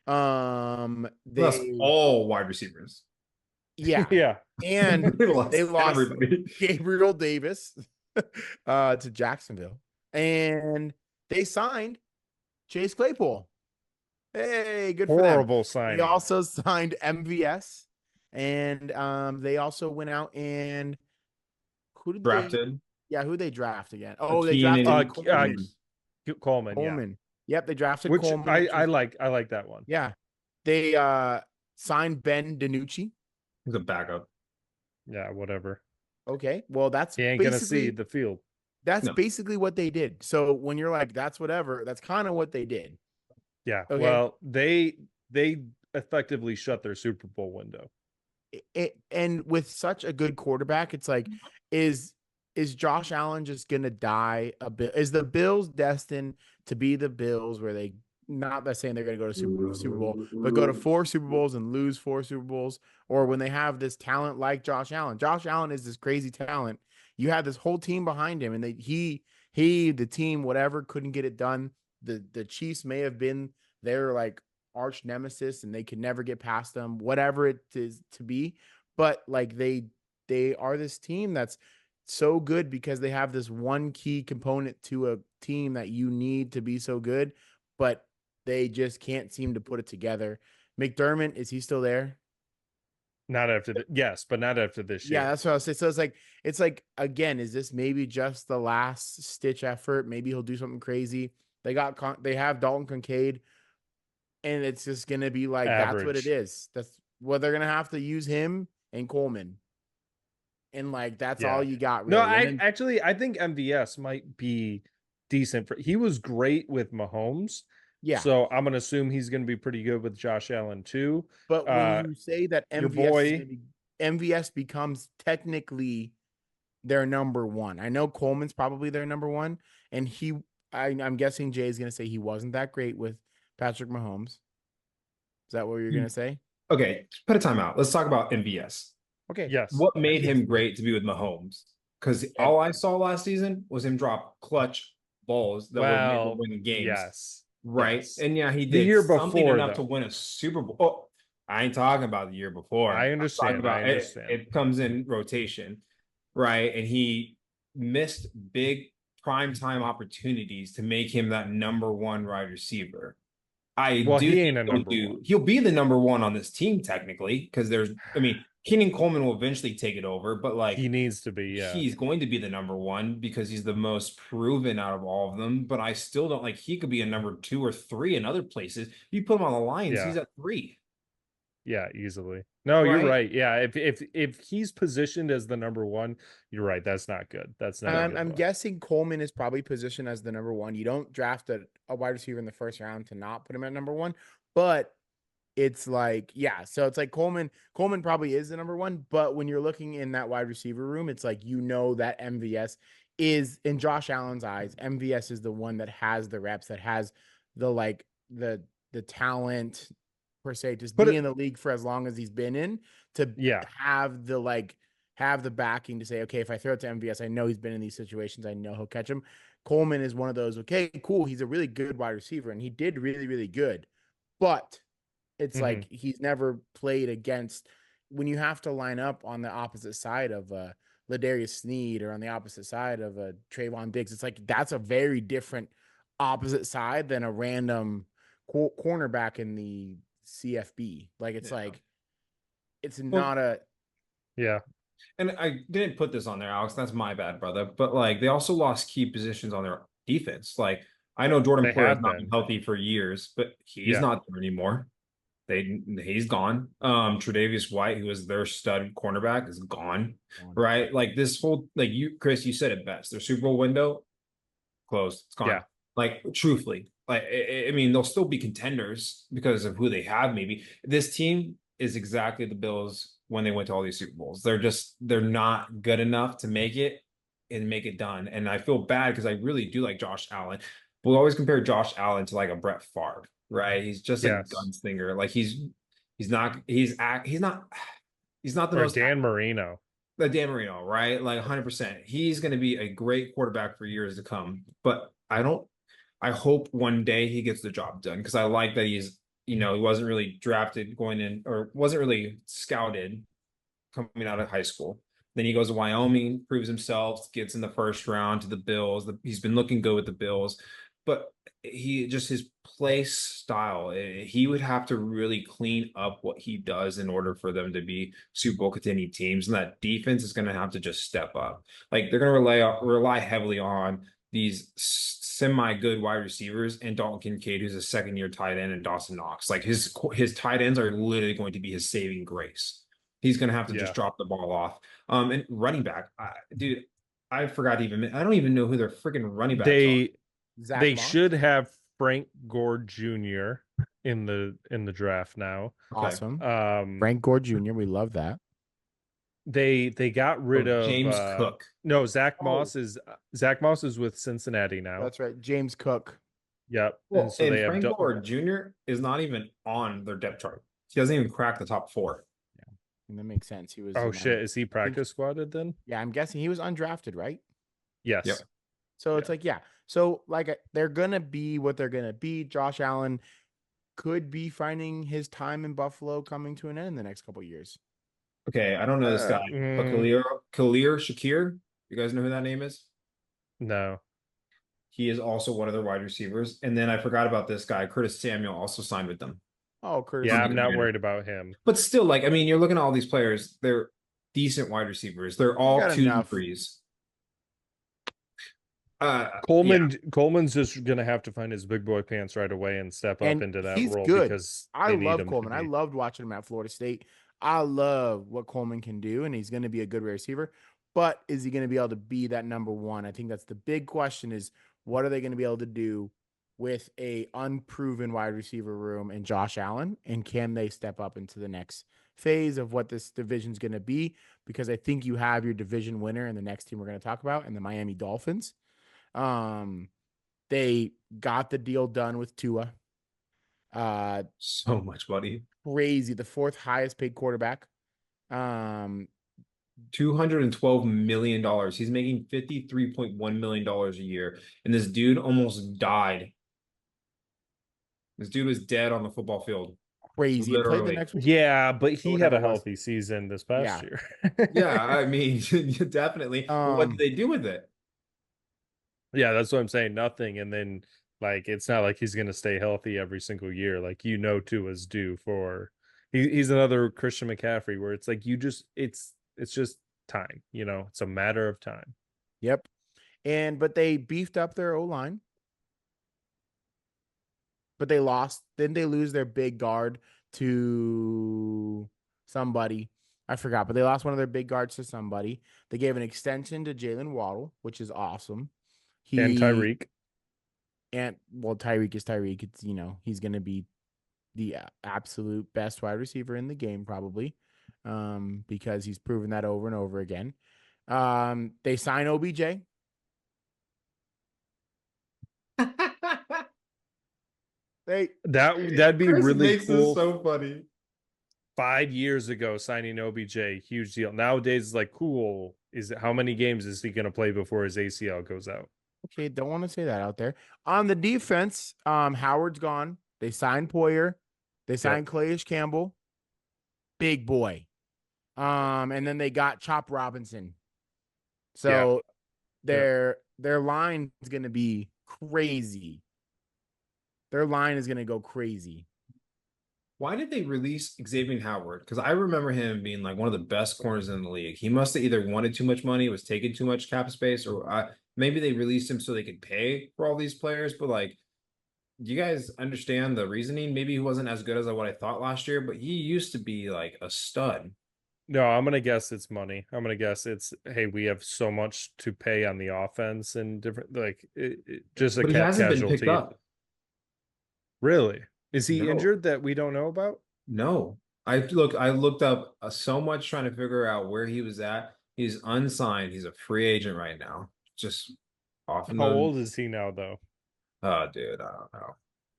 Speaker 2: That's
Speaker 4: They
Speaker 2: all wide receivers.
Speaker 4: yeah,
Speaker 3: Yeah.
Speaker 4: and they lost
Speaker 2: everybody.
Speaker 4: Gabriel Davis to Jacksonville, and they signed Chase Claypool. Hey, good for them.
Speaker 3: Horrible
Speaker 4: They
Speaker 3: signing.
Speaker 4: also signed MVS, and they also went out and who did they?
Speaker 2: Drafted.
Speaker 4: Yeah, who they draft again? Oh, they
Speaker 2: Keenan
Speaker 4: drafted
Speaker 2: and
Speaker 3: Coleman.
Speaker 4: Coleman. Yep, they drafted
Speaker 3: Which
Speaker 4: Coleman.
Speaker 3: I like that one.
Speaker 4: Yeah, they signed Ben DiNucci.
Speaker 2: He's a backup.
Speaker 3: Yeah, whatever.
Speaker 4: Okay, well that's
Speaker 3: He ain't gonna see the field.
Speaker 4: That's
Speaker 2: No.
Speaker 4: basically what they did. So when you're like, that's whatever, that's kind of what they did.
Speaker 3: Yeah.
Speaker 4: Okay.
Speaker 3: Well, they effectively shut their Super Bowl window.
Speaker 4: And with such a good quarterback, it's like, is Josh Allen just gonna die a bit? Is the Bills destined to be the Bills where they not that saying they're gonna go to Super Bowl, but go to 4 Super Bowls and lose 4 Super Bowls, or when they have this talent like Josh Allen? Josh Allen is this crazy talent. You had this whole team behind him, and the team, whatever, couldn't get it done. The Chiefs may have been their like arch nemesis and they could never get past them, whatever it is to be. But like they are this team that's so good because they have this one key component to a team that you need to be so good, but they just can't seem to put it together. McDermott, is he still there?
Speaker 3: Not after yes, but not after this year.
Speaker 4: Yeah, that's what I was saying. So it's like again, is this maybe just the last stitch effort? Maybe he'll do something crazy. They have Dalton Kincaid, and it's just gonna be like that's what it
Speaker 3: Average.
Speaker 4: is. That's what they're gonna have to use him and Coleman, and like that's all you got. Really.
Speaker 3: No,
Speaker 4: I
Speaker 3: think MVS might be decent. He was great with Mahomes.
Speaker 4: yeah.
Speaker 3: So I'm gonna assume he's gonna be pretty good with Josh Allen too.
Speaker 4: But when you say that
Speaker 3: your
Speaker 4: MVS becomes technically their number one, I know Coleman's probably their number one, and I'm guessing Jay is gonna say he wasn't that great with Patrick Mahomes. Is that what you're gonna say?
Speaker 2: Okay, put a timeout. Let's talk about MVS.
Speaker 4: Okay.
Speaker 3: Yes.
Speaker 2: What made him great to be with Mahomes? Because all I saw last season was him drop clutch balls that would make him win games.
Speaker 3: Yes.
Speaker 2: Right.
Speaker 3: Yes.
Speaker 2: And yeah, he did
Speaker 3: the year
Speaker 2: something
Speaker 3: before
Speaker 2: enough
Speaker 3: though.
Speaker 2: to win a Super Bowl. Oh, I ain't talking about the year before.
Speaker 3: I understand.
Speaker 2: About
Speaker 3: I understand.
Speaker 2: It comes in rotation, right? And he missed big primetime opportunities to make him that number one wide receiver.
Speaker 3: He ain't a number one.
Speaker 2: He'll be the number one on this team technically, because Keenan Coleman will eventually take it over, but like
Speaker 3: he needs to be,
Speaker 2: he's going to be the number one because he's the most proven out of all of them. But I still don't like he could be a number 2 or 3 in other places. You put him on the Lions, he's at 3.
Speaker 3: Yeah, easily. No,
Speaker 2: Right?
Speaker 3: you're right. Yeah, if he's positioned as the number one, you're right. That's not good. That's not.
Speaker 4: I'm guessing Coleman is probably positioned as the number one. You don't draft a wide receiver in the first round to not put him at number one, but it's like, yeah. So it's like Coleman probably is the number one, but when you're looking in that wide receiver room, it's like, that MVS is, in Josh Allen's eyes, MVS is the one that has the reps, that has the like the talent per se, just being in the league for as long as he's been in, to have the backing to say, okay, if I throw it to MVS, I know he's been in these situations, I know he'll catch him. Coleman is one of those, okay, cool, he's a really good wide receiver, and he did really, really good, but it's like he's never played against, when you have to line up on the opposite side of Ladarius Sneed or on the opposite side of Trayvon Diggs. It's like that's a very different opposite side than a random cornerback in the CFB. Like it's like it's
Speaker 2: Well,
Speaker 4: not a
Speaker 3: Yeah.
Speaker 2: And I didn't put this on there, Alex. That's my bad, brother. But like they also lost key positions on their defense. Like I know Jordan
Speaker 3: They
Speaker 2: Poyer has
Speaker 3: had
Speaker 2: not been
Speaker 3: been.
Speaker 2: healthy for years, but he's
Speaker 3: Yeah.
Speaker 2: not there anymore. He's gone. Tre'Davious White, who was their stud cornerback, is gone. Right? Like this whole like you, Chris, you said it best. Their Super Bowl window closed. It's gone.
Speaker 3: Yeah.
Speaker 2: Like truthfully, like I mean, they'll still be contenders because of who they have. Maybe this team is exactly the Bills when they went to all these Super Bowls. They're not good enough to make it and make it done. And I feel bad because I really do like Josh Allen. But we always compare Josh Allen to like a Brett Favre, right? He's just a
Speaker 3: Yes.
Speaker 2: gunslinger. Like he's not the
Speaker 3: Or
Speaker 2: most
Speaker 3: Dan Marino.
Speaker 2: the Dan Marino, right? Like 100%. He's going to be a great quarterback for years to come. But I hope one day he gets the job done because I like that he wasn't really drafted going in or wasn't really scouted coming out of high school. Then he goes to Wyoming, proves himself, gets in the first round to the Bills. He's been looking good with the Bills, but his play style, he would have to really clean up what he does in order for them to be Super Bowl contending teams. And that defense is going to have to just step up. Like they're going to rely heavily on these semi-good wide receivers and Dalton Kincaid, who's a second-year tight end, and Dawson Knox. Like his tight ends are literally going to be his saving grace. He's going to have to just drop the ball off. And running back, dude, I forgot I don't even know who their freaking running backs are.
Speaker 3: They should have Frank Gore Jr. in the draft now.
Speaker 4: awesome. Frank Gore Jr. We love that.
Speaker 3: They got rid of
Speaker 2: James Cook.
Speaker 3: No, Zach Moss is with Cincinnati now.
Speaker 4: That's right, James Cook.
Speaker 3: Yep.
Speaker 2: Well,
Speaker 3: and so they
Speaker 2: Frank
Speaker 3: have
Speaker 2: Gore Jr. is not even on their depth chart. He doesn't even crack the top 4.
Speaker 4: Yeah, and that makes sense. He was.
Speaker 3: Oh shit! Is he practice squatted then?
Speaker 4: Yeah, I'm guessing he was undrafted, right?
Speaker 3: Yes.
Speaker 2: Yep.
Speaker 4: So it's like, yeah. So like they're gonna be what they're gonna be. Josh Allen could be finding his time in Buffalo coming to an end in the next couple of years.
Speaker 2: Okay, I don't know this guy, but Khalil Shakir. You guys know who that name is?
Speaker 3: No.
Speaker 2: He is also one of their wide receivers. And then I forgot about this guy, Curtis Samuel, also signed with them.
Speaker 4: Oh, Curtis.
Speaker 3: Yeah, I'm not worried about him.
Speaker 2: But still, like, I mean, you're looking at all these players, they're decent wide receivers. They're all 2s and 3s.
Speaker 3: Coleman's just gonna have to find his big boy pants right away and step up into that role because
Speaker 4: I love Coleman. I loved watching him at Florida State. I love what Coleman can do, and he's going to be a good receiver. But is he going to be able to be that number one? I think that's the big question: is what are they going to be able to do with a unproven wide receiver room and Josh Allen, and can they step up into the next phase of what this division's going to be? Because I think you have your division winner and the next team we're going to talk about, and the Miami Dolphins. They got the deal done with Tua.
Speaker 2: So much money.
Speaker 4: Crazy. The 4th highest paid quarterback.
Speaker 2: $212 million. He's making $53.1 million a year. And this dude almost died. This dude was dead on the football field.
Speaker 4: Crazy. He played the next week.
Speaker 3: Yeah, but he had a healthy season this past year.
Speaker 2: Yeah, I mean, definitely. What did they do with it?
Speaker 3: Yeah, that's what I'm saying. Nothing. And then like it's not like he's gonna stay healthy every single year. Like Tua's due for he's another Christian McCaffrey where it's like it's just time, it's a matter of time.
Speaker 4: Yep. But they beefed up their O-line. But they lost. Then they lose their big guard to somebody. I forgot, but they lost one of their big guards to somebody. They gave an extension to Jalen Waddle, which is awesome.
Speaker 3: And Tyreek.
Speaker 4: Tyreek is Tyreek. It's, he's going to be the absolute best wide receiver in the game, probably, because he's proven that over and over again. They sign OBJ.
Speaker 3: That'd be
Speaker 2: Chris
Speaker 3: really
Speaker 2: makes
Speaker 3: cool.
Speaker 2: This so funny.
Speaker 3: 5 years ago, signing OBJ, huge deal. Nowadays, it's like, cool. How many games is he going to play before his ACL goes out?
Speaker 4: Okay, don't want to say that out there. On the defense, Howard's gone. They signed Poyer. They signed Calais Campbell. Big boy. And then they got Chop Robinson. So their line is going to be crazy. Their line is going to go crazy.
Speaker 2: Why did they release Xavier Howard? Because I remember him being like one of the best corners in the league. He must have either wanted too much money, was taking too much cap space, or maybe they released him so they could pay for all these players. But like, do you guys understand the reasoning? Maybe he wasn't as good as what I thought last year, but he used to be like a stud.
Speaker 3: No, I'm gonna guess it's money. I'm gonna guess it's, hey, we have so much to pay on the offense and different, like just a
Speaker 2: But he
Speaker 3: cap
Speaker 2: hasn't been picked
Speaker 3: casualty.
Speaker 2: up.
Speaker 3: Really? Is he
Speaker 2: No.
Speaker 3: injured that we don't know about?
Speaker 2: No. I looked up so much trying to figure out where he was at. He's unsigned. He's a free agent right now. Just off in
Speaker 3: How
Speaker 2: the
Speaker 3: old is he now, though?
Speaker 2: oh dude, I don't know.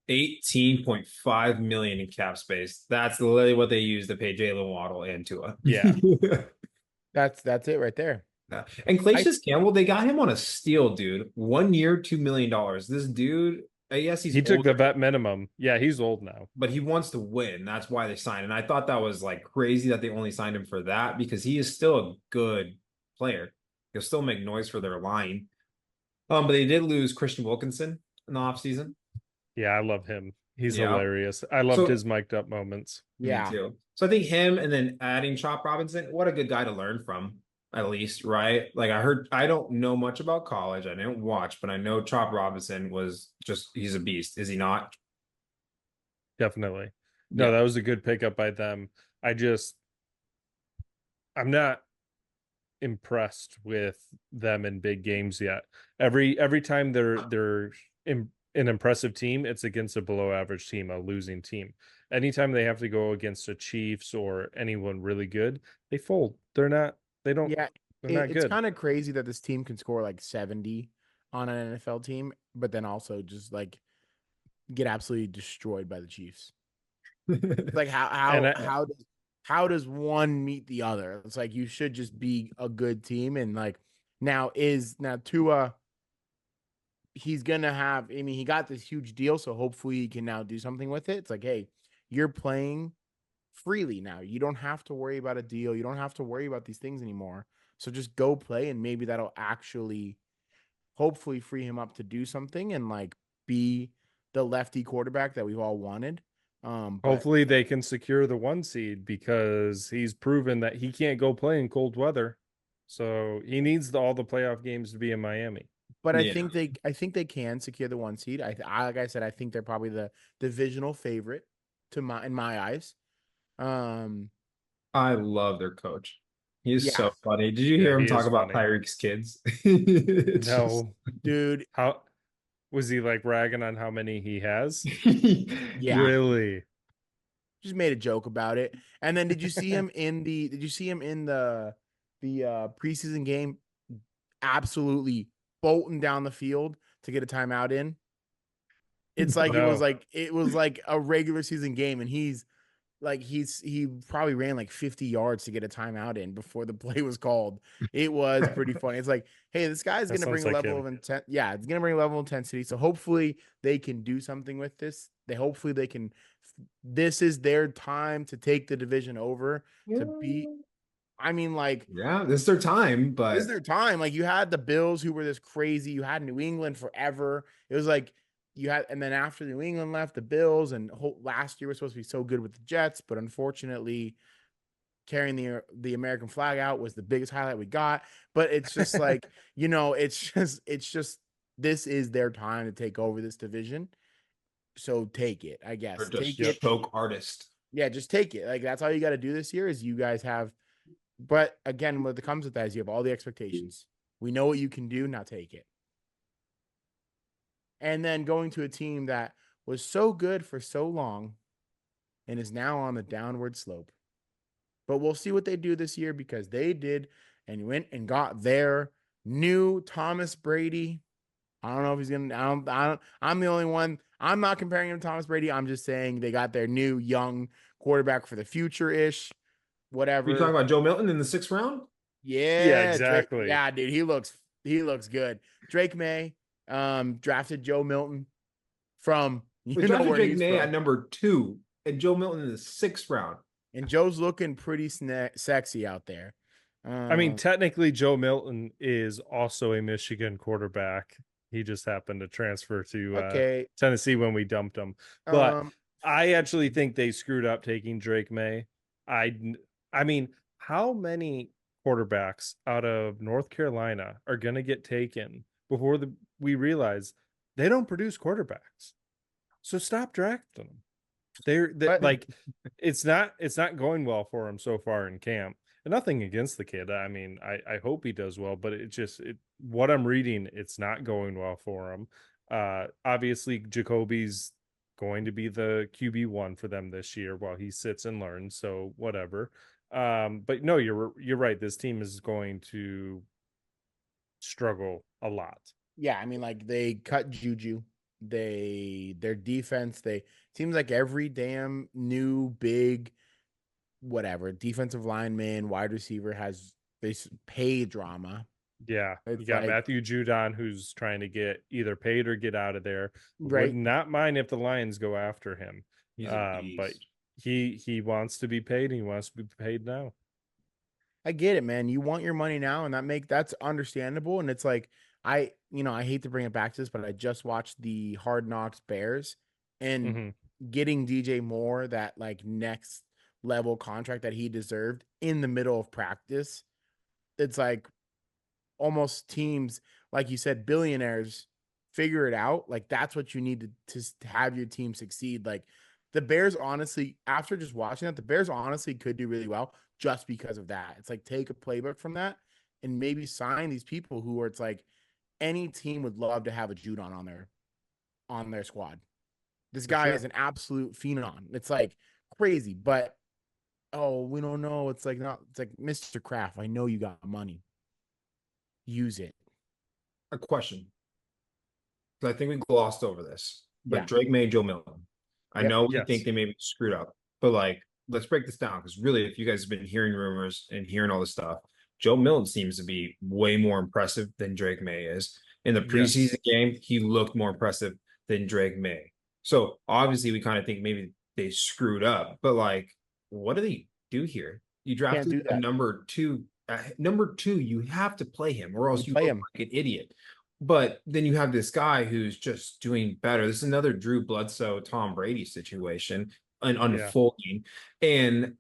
Speaker 2: 18.5 million in cap space. That's literally what they use to pay Jalen Waddle and Tua.
Speaker 3: Yeah.
Speaker 4: That's it right there.
Speaker 2: And Clayton Campbell, they got him on a steal, dude. 1 year, $2 million. This dude, yes,
Speaker 3: He took the
Speaker 2: older,
Speaker 3: vet minimum. Yeah, he's old now.
Speaker 2: but he wants to win. That's why they signed. And I thought that was like crazy that they only signed him for that because he is still a good player. He'll still make noise for their line. But they did lose Christian Wilkinson in the offseason.
Speaker 3: Yeah, I love him. He's
Speaker 2: Yeah.
Speaker 3: hilarious. I loved his mic'd up moments.
Speaker 4: Yeah.
Speaker 2: Me too. So I think him and then adding Chop Robinson, what a good guy to learn from, at least, right? Like I don't know much about college. I didn't watch, but I know Chop Robinson was just, he's a beast, is he not?
Speaker 3: Definitely. No,
Speaker 2: Yeah.
Speaker 3: that was a good pickup by them. I'm not impressed with them in big games yet. Every time they're an impressive team, it's against a below average team, a losing team. Anytime they have to go against the Chiefs or anyone really good, they fold. They're not
Speaker 4: Yeah,
Speaker 3: not
Speaker 4: it's
Speaker 3: good.
Speaker 4: kind of crazy that this team can score like 70 on an NFL team, but then also just like get absolutely destroyed by the Chiefs. Like how does one meet the other? It's like you should just be a good team, and like now Tua, he's gonna have. I mean, he got this huge deal, so hopefully he can now do something with it. It's like, hey, you're playing freely now. You don't have to worry about a deal. You don't have to worry about these things anymore. So just go play, and maybe that'll actually, hopefully, free him up to do something and like be the lefty quarterback that we've all wanted. But
Speaker 3: Hopefully they can secure the 1 seed because he's proven that he can't go play in cold weather. So he needs all the playoff games to be in Miami.
Speaker 4: But
Speaker 2: Yeah.
Speaker 4: I think they can secure the 1 seed. Like I said, I think they're probably the divisional favorite in my eyes.
Speaker 2: I love their coach. He's
Speaker 4: Yeah.
Speaker 2: so funny. Did you
Speaker 3: Yeah,
Speaker 2: hear him
Speaker 3: he
Speaker 2: talk
Speaker 3: is
Speaker 2: about
Speaker 3: funny.
Speaker 2: Tyreek's kids? It's
Speaker 3: No,
Speaker 4: dude.
Speaker 3: how was he like ragging on how many he has?
Speaker 4: Yeah.
Speaker 3: Really?
Speaker 4: Just made a joke about it. And then did you see him in the preseason game absolutely bolting down the field to get a timeout in? It's like
Speaker 3: No.
Speaker 4: it was like a regular season game, and he probably ran like 50 yards to get a timeout in before the play was called. It was pretty funny. It's like, hey, this guy's
Speaker 3: That
Speaker 4: gonna bring a
Speaker 3: sounds like
Speaker 4: level
Speaker 3: him.
Speaker 4: of intent. Yeah, it's gonna bring a level of intensity. So hopefully they can do something with this. Hopefully they can. This is their time to take the division over to beat. I mean, like,
Speaker 2: yeah, this is their time, but
Speaker 4: this is their time. Like, you had the Bills who were this crazy. You had New England forever. It was like and then after New England left, the Bills, and last year was supposed to be so good with the Jets, but unfortunately, carrying the American flag out was the biggest highlight we got. But it's just like, it's just this is their time to take over this division. So take it, I guess.
Speaker 2: or just
Speaker 4: Take it.
Speaker 2: choke artist.
Speaker 4: Yeah, just take it. Like, that's all you got to do this year is you guys have. But again, what comes with that is you have all the expectations. We know what you can do. Now take it. And then going to a team that was so good for so long and is now on the downward slope. But we'll see what they do this year because they did and went and got their new Thomas Brady. I don't know if he's going to, I'm the only one. I'm not comparing him to Thomas Brady. I'm just saying they got their new young quarterback for the future-ish, whatever.
Speaker 2: Are you talking about Joe Milton in the 6th round?
Speaker 4: Yeah,
Speaker 3: exactly.
Speaker 4: Yeah, dude, he looks good. Drake May drafted Joe Milton from
Speaker 2: We drafted Drake May at number 2 and Joe Milton in the 6th round.
Speaker 4: And Joe's looking pretty sexy out there.
Speaker 3: I mean, technically, Joe Milton is also a Michigan quarterback. He just happened to transfer to Tennessee when we dumped him. But I actually think they screwed up taking Drake May. I mean, how many quarterbacks out of North Carolina are going to get taken before we realize they don't produce quarterbacks? So stop drafting them. They're
Speaker 4: But-
Speaker 3: like, it's not going well for him so far in camp. And nothing against the kid. I mean, I hope he does well, but what I'm reading, it's not going well for him. Obviously, Jacoby's going to be the QB1 for them this year while he sits and learns. So whatever. But no, you're right. This team is going to struggle a lot.
Speaker 4: Yeah, I mean, like they cut Juju. Their defense, seems like every damn new big whatever defensive lineman, wide receiver has this pay drama.
Speaker 3: Yeah,
Speaker 4: It's
Speaker 3: you got
Speaker 4: like-
Speaker 3: Matthew Judon, who's trying to get either paid or get out of there.
Speaker 4: Right.
Speaker 3: Would not mind if the Lions go after him.
Speaker 2: He's a
Speaker 3: But
Speaker 2: beast.
Speaker 3: he wants to be paid. And he wants to be paid now.
Speaker 4: I get it, man. You want your money now, and that's understandable. And it's like I hate to bring it back to this, but I just watched the Hard Knocks Bears, and
Speaker 3: Mhm.
Speaker 4: getting DJ Moore that like next level contract that he deserved in the middle of practice. It's like almost teams, like you said, billionaires figure it out. Like that's what you need to have your team succeed. Like the Bears, honestly, after just watching that, the Bears honestly could do really well just because of that. It's like take a playbook from that and maybe sign these people who are, it's like any team would love to have a Judon on their squad. This
Speaker 3: For
Speaker 4: guy
Speaker 3: sure.
Speaker 4: is an absolute phenom. It's like crazy, but we don't know. It's like Mr. Kraft. I know you got money. Use it.
Speaker 2: A question. 'Cause I think we glossed over this, but
Speaker 4: Yeah.
Speaker 2: Drake May, Joe Milton. I
Speaker 4: Yep.
Speaker 2: know we
Speaker 3: Yes.
Speaker 2: think they may be screwed up, but like, let's break this down because really, if you guys have been hearing rumors and hearing all this stuff, Joe Milton seems to be way more impressive than Drake May is. In the preseason game, he looked more impressive than Drake May. So obviously, we kind of think maybe they screwed up, but like, what do they do here? You
Speaker 4: do
Speaker 2: drafted a
Speaker 4: that.
Speaker 2: number two. Number two, you have to play him, or else you
Speaker 4: Play
Speaker 2: look
Speaker 4: him.
Speaker 2: like an idiot. But then you have this guy who's just doing better. This is another Drew Bledsoe, Tom Brady situation unfolding. And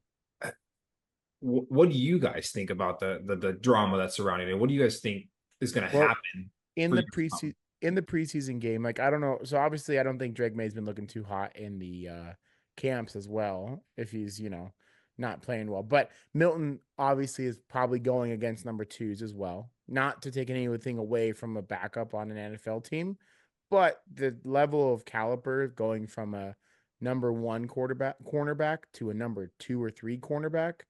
Speaker 2: what do you guys think about the drama that's surrounding it? What do you guys think is going to happen
Speaker 4: in
Speaker 2: for
Speaker 4: the
Speaker 2: years to come?
Speaker 4: preseason game? Like I don't know. So obviously, I don't think Drake May's been looking too hot in the camps as well. If he's not playing well, but Milton obviously is probably going against number twos as well. Not to take anything away from a backup on an NFL team, but the level of caliber going from a number one cornerback to a number 2 or 3 cornerback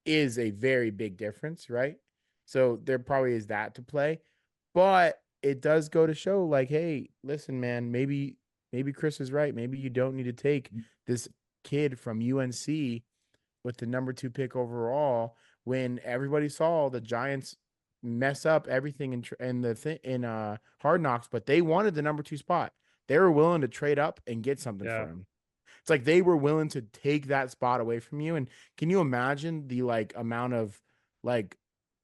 Speaker 4: is a very big difference, right? So there probably is that to play, but it does go to show like, hey, listen, man, maybe Chris is right. Maybe you don't need to take this kid from UNC with the number 2 pick overall when everybody saw the Giants mess up everything in Hard Knocks, but they wanted the number 2 spot. They were willing to trade up and get something for him. It's like they were willing to take that spot away from you. And can you imagine the like amount of like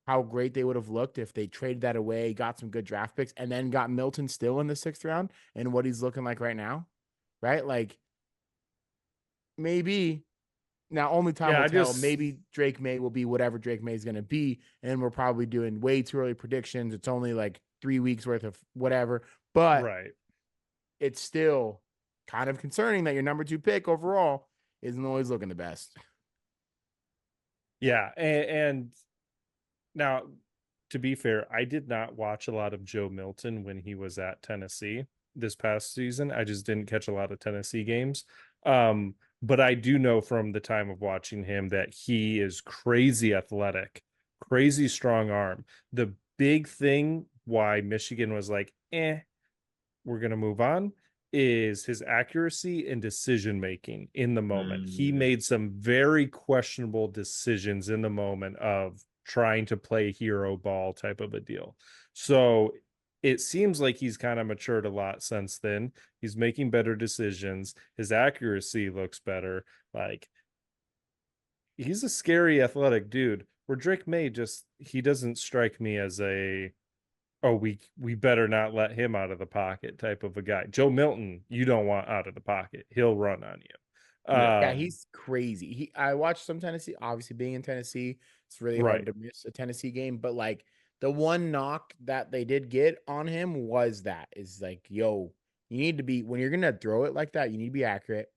Speaker 4: how great they would have looked if they traded that away, got some good draft picks, and then got Milton still in the 6th round and what he's looking like right now, right? Like maybe now only time will tell. Maybe Drake May will be whatever Drake May is going to be, and we're probably doing way too early predictions. It's only like 3 weeks worth of whatever, but it's still kind of concerning that your number 2 pick overall isn't always looking the best.
Speaker 3: Yeah. And now, to be fair, I did not watch a lot of Joe Milton when he was at Tennessee this past season. I just didn't catch a lot of Tennessee games. But I do know from the time of watching him that he is crazy athletic, crazy strong arm. The big thing why Michigan was like, we're going to move on is his accuracy and decision making in the moment. He made some very questionable decisions in the moment of trying to play hero ball type of a deal. So it seems like he's kind of matured a lot since then. He's making better decisions. His accuracy looks better. Like he's a scary athletic dude. Where Drake May he doesn't strike me as we better not let him out of the pocket type of a guy. Joe Milton, you don't want out of the pocket. He'll run on you.
Speaker 4: Yeah, he's crazy. I watched some Tennessee. Obviously, being in Tennessee, it's really hard
Speaker 3: Right.
Speaker 4: to miss a Tennessee game. But like the one knock that they did get on him was that is like, yo, you need to be when you're gonna throw it like that, you need to be accurate.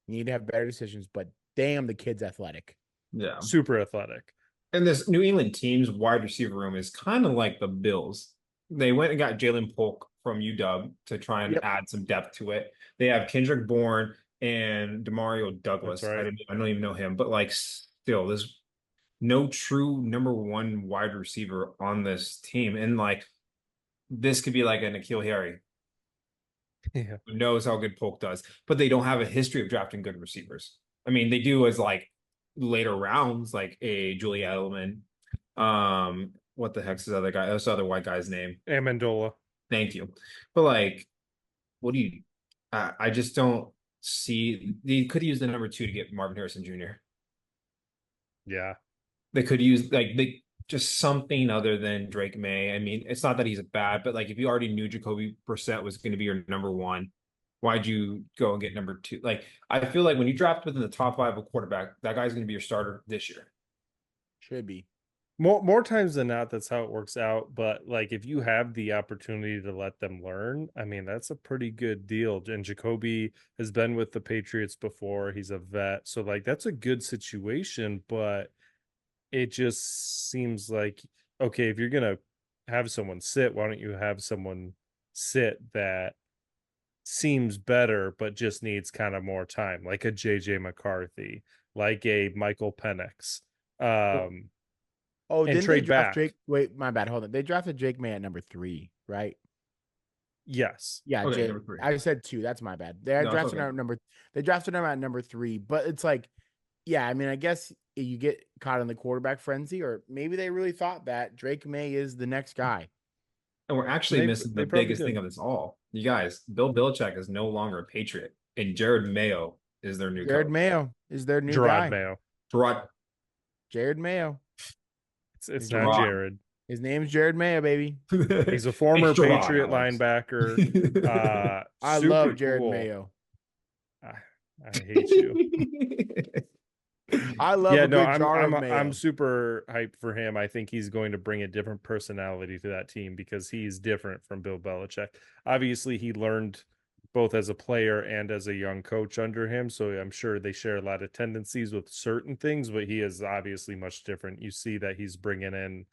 Speaker 4: You need to have better decisions. But damn, the kid's athletic.
Speaker 2: Yeah.
Speaker 3: Super athletic.
Speaker 2: And this New England team's wide receiver room is kind of like the Bills. They went and got Jalen Polk from UW to try and
Speaker 4: Yep.
Speaker 2: add some depth to it. They have Kendrick Bourne and Demario Douglas.
Speaker 3: That's right.
Speaker 2: I don't even know him, but like still, there's no true number one wide receiver on this team. And like this could be like a N'Keal Harry
Speaker 3: Yeah.
Speaker 2: who knows how good Polk does, but they don't have a history of drafting good receivers. I mean, they do as like later rounds, like a Julie Edelman. What the heck's this other guy? This other white guy's name.
Speaker 3: Amendola.
Speaker 2: Thank you. But like, what do you? I just don't see. They could use the number 2 to get Marvin Harrison Jr.
Speaker 3: Yeah.
Speaker 2: They could use they just something other than Drake May. I mean, it's not that he's bad, but like if you already knew Jacoby Brissett was going to be your number 1, why'd you go and get number 2? Like, I feel like when you draft within the top 5 of quarterback, that guy's going to be your starter this year.
Speaker 4: Should be.
Speaker 3: More times than not, that's how it works out. But like if you have the opportunity to let them learn, I mean, that's a pretty good deal. And Jacoby has been with the Patriots before. He's a vet. So like that's a good situation, but it just seems like, okay, if you're gonna have someone sit, why don't you have someone sit that seems better, but just needs kind of more time, like a JJ McCarthy, like a Michael Penix.
Speaker 4: Oh,
Speaker 3: And
Speaker 4: didn't
Speaker 3: trade
Speaker 4: they draft
Speaker 3: back.
Speaker 4: Drake? Wait, my bad. Hold on. They drafted Drake May at number 3, right?
Speaker 3: Yes.
Speaker 4: Yeah,
Speaker 2: Okay, number 3.
Speaker 4: I said 2. That's my bad. They
Speaker 2: No, it's
Speaker 4: drafted
Speaker 2: okay.
Speaker 4: him at number. They drafted him at number 3, but it's like, yeah. I mean, I guess you get caught in the quarterback frenzy, or maybe they really thought that Drake May is the next guy.
Speaker 2: And we're actually missing
Speaker 3: They
Speaker 2: the
Speaker 3: probably
Speaker 2: biggest
Speaker 3: did.
Speaker 2: thing of this all. You guys, Bill Belichick is no longer a Patriot, and Jared Mayo is their new
Speaker 4: Jared
Speaker 2: coach.
Speaker 4: Mayo is their new
Speaker 3: Gerard
Speaker 4: guy.
Speaker 3: Mayo.
Speaker 2: Gerard,
Speaker 4: Jared Mayo.
Speaker 3: It's
Speaker 4: Gerard.
Speaker 3: not Jared.
Speaker 4: His name's Jared Mayo, baby.
Speaker 3: He's a former
Speaker 2: It's Gerard,
Speaker 3: Patriot
Speaker 2: Alex.
Speaker 3: linebacker.
Speaker 4: I
Speaker 3: Super
Speaker 4: love Jared
Speaker 3: cool.
Speaker 4: Mayo.
Speaker 3: I hate you.
Speaker 4: I love a good jar of mayo.
Speaker 3: I'm super hyped for him. I think he's going to bring a different personality to that team because he's different from Bill Belichick. Obviously, he learned both as a player and as a young coach under him, so I'm sure they share a lot of tendencies with certain things, but he is obviously much different. You see that he's bringing in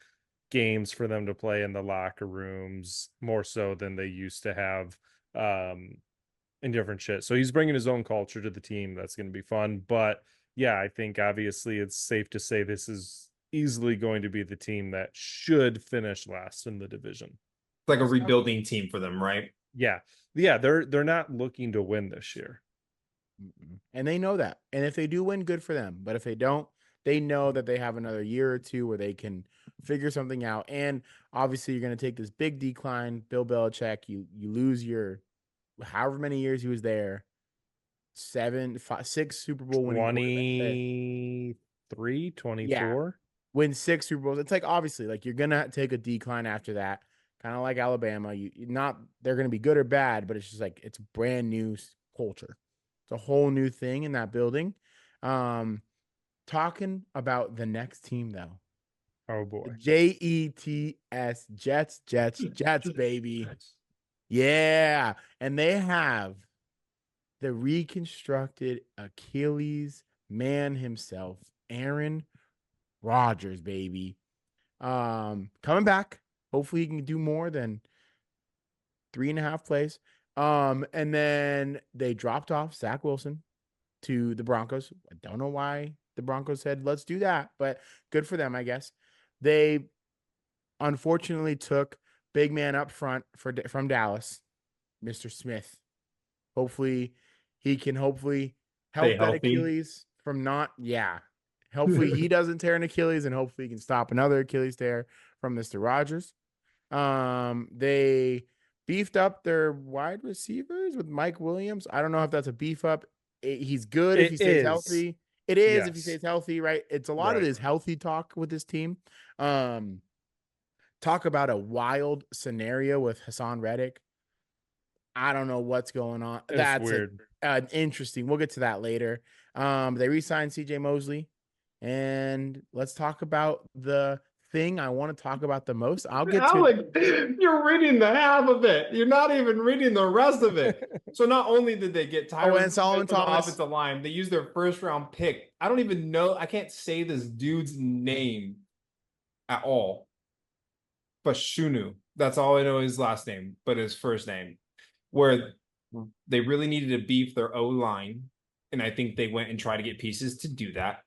Speaker 3: games for them to play in the locker rooms more so than they used to have in different shit. So he's bringing his own culture to the team. That's going to be fun. But yeah, I think obviously it's safe to say this is easily going to be the team that should finish last in the division.
Speaker 2: Like a rebuilding team for them, right?
Speaker 3: Yeah. They're not looking to win this year.
Speaker 4: And they know that. And if they do win, good for them. But if they don't, they know that they have another year or two where they can figure something out. And obviously, you're going to take this big decline. Bill Belichick, you lose your however many years he was there. 6 Super Bowl winning
Speaker 3: 23, 24.
Speaker 4: Yeah. Win 6 Super Bowls. It's like obviously like you're gonna take a decline after that. Kind of like Alabama. They're gonna be good or bad, but it's just like it's brand new culture. It's a whole new thing in that building. Talking about the next team though.
Speaker 3: Oh boy.
Speaker 4: JETS, Jets, baby. Yeah. And they have the reconstructed Achilles man himself, Aaron Rodgers, baby. Coming back. Hopefully he can do more than 3.5 plays. And then they dropped off Zach Wilson to the Broncos. I don't know why the Broncos said, let's do that, but good for them, I guess. They unfortunately took big man up front from Dallas, Mr. Smith. Hopefully he can help that Achilles from hopefully he doesn't tear an Achilles, and hopefully he can stop another Achilles tear from Mr. Rodgers. They beefed up their wide receivers with Mike Williams. I don't know if that's a beef up. He's good if he stays healthy. It is if he stays healthy, right? It's a lot of this healthy talk with this team. Talk about a wild scenario with Hassan Reddick. I don't know what's going on. That's
Speaker 3: weird.
Speaker 4: Interesting. We'll get to that later. They re-signed CJ Mosley. And let's talk about the thing I want to talk about the most. I'll get to
Speaker 2: Alec, you're reading the half of it. You're not even reading the rest of it. So not only did they get Tyron
Speaker 4: and Solomon
Speaker 2: Smith on the
Speaker 4: Thomas.
Speaker 2: offensive line, they used their first round pick. I don't even know. I can't say this dude's name at all. Bashunu. That's all I know his last name, but his first name. Where they really needed to beef their O line. And I think they went and tried to get pieces to do that.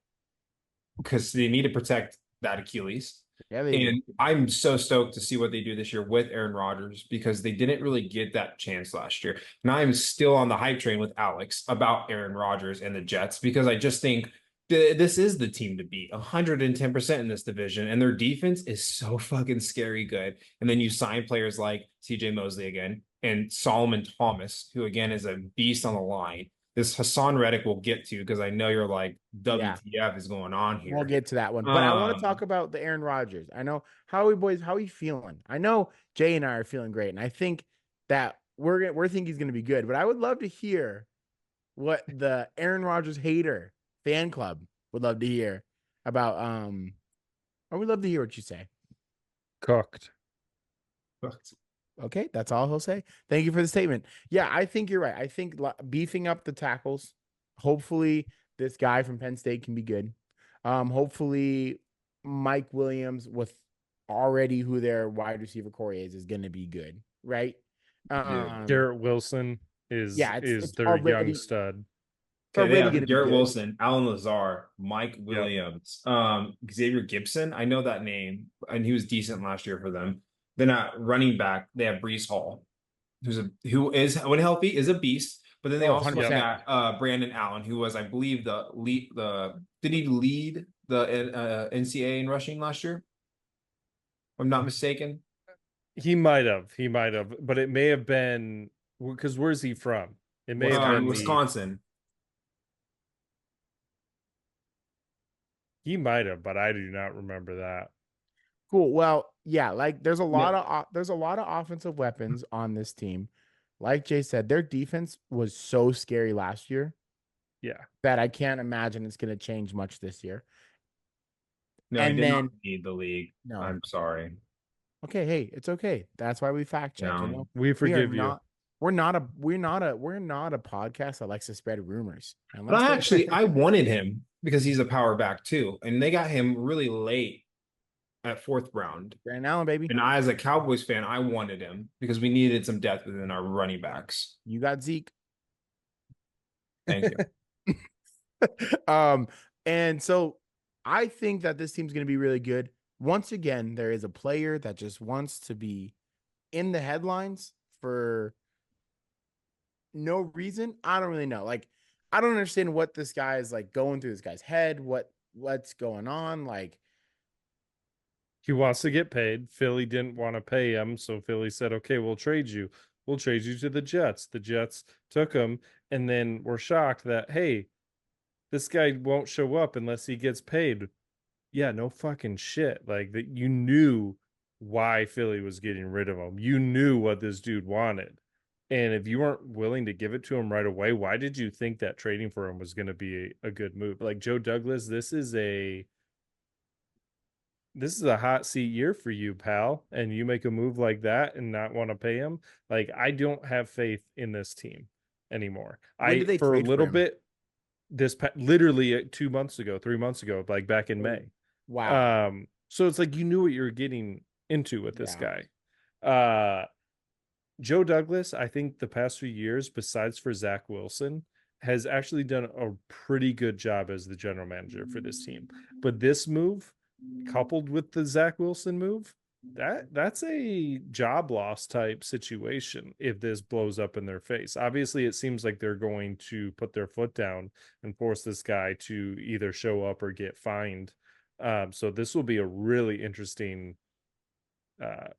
Speaker 2: Because they need to protect that Achilles.
Speaker 4: Yeah,
Speaker 2: And I'm so stoked to see what they do this year with Aaron Rodgers because they didn't really get that chance last year. And I'm still on the hype train with Alex about Aaron Rodgers and the Jets because I just think this is the team to beat 110% in this division. And their defense is so fucking scary good. And then you sign players like CJ Mosley again and Solomon Thomas, who again is a beast on the line. This Hassan Reddick we'll get to because I know you're like, WTF is going on here.
Speaker 4: We'll get to that one. But I want to talk about the Aaron Rodgers. I know how are you feeling? I know Jay and I are feeling great. And I think that we're thinking he's gonna be good. But I would love to hear what the Aaron Rodgers hater fan club would love to hear about or we'd love to hear what you say.
Speaker 3: Cooked.
Speaker 4: Okay, that's all he'll say. Thank you for the statement. Yeah, I think you're right. I think beefing up the tackles. Hopefully, this guy from Penn State can be good. Hopefully, Mike Williams with already who their wide receiver core is going to be good, right?
Speaker 3: Garrett Wilson is
Speaker 4: it's
Speaker 3: their
Speaker 4: already,
Speaker 3: young stud.
Speaker 2: Okay, they have Garrett Wilson, Alan Lazar, Mike Williams, Xavier Gibson. I know that name, and he was decent last year for them. Then at running back, they have Breece Hall, who is when healthy is a beast. But then they also
Speaker 4: 100%.
Speaker 2: got Brandon Allen, who was, I believe, did he lead the NCAA in rushing last year? If I'm not mistaken.
Speaker 3: He might have, but it may have been because where's he from? It may have been
Speaker 2: Wisconsin.
Speaker 3: He might have, but I do not remember that.
Speaker 4: Cool. Well, yeah, like there's a lot of offensive weapons on this team. Like Jay said, their defense was so scary last year.
Speaker 3: Yeah.
Speaker 4: That I can't imagine it's going to change much this year.
Speaker 2: No, and he did not lead the league. No. I'm sorry.
Speaker 4: Okay, hey, it's okay. That's why we fact check.
Speaker 2: No.
Speaker 4: You know,
Speaker 3: we forgive you.
Speaker 4: We're not a podcast that likes to spread rumors.
Speaker 2: But I wanted him because he's a power back too, and they got him really late at 4th round.
Speaker 4: Brandon Allen, baby.
Speaker 2: And I, as a Cowboys fan, I wanted him because we needed some depth within our running backs.
Speaker 4: You got Zeke.
Speaker 2: Thank you.
Speaker 4: And so I think that this team's going to be really good. Once again, there is a player that just wants to be in the headlines for no reason. I don't really know. Like, I don't understand what this guy is like going through this guy's head. What's going on? Like,
Speaker 3: he wants to get paid. Philly didn't want to pay him, so Philly said, "Okay, we'll trade you. We'll trade you to the Jets." The Jets took him, and then were shocked that, hey, this guy won't show up unless he gets paid. Yeah, no fucking shit. Like that, you knew why Philly was getting rid of him. You knew what this dude wanted. And if you weren't willing to give it to him right away, why did you think that trading for him was going to be a good move? Like Joe Douglas, this is a hot seat year for you, pal. And you make a move like that and not want to pay him. Like, I don't have faith in this team anymore. For a little bit, literally 2 months ago, 3 months ago, like back in May.
Speaker 4: Wow.
Speaker 3: So it's like you knew what you were getting into with this guy. Joe Douglas, I think the past few years, besides for Zach Wilson, has actually done a pretty good job as the general manager for this team. But this move, coupled with the Zach Wilson move, that's a job loss type situation if this blows up in their face. Obviously, it seems like they're going to put their foot down and force this guy to either show up or get fined. So this will be a really interesting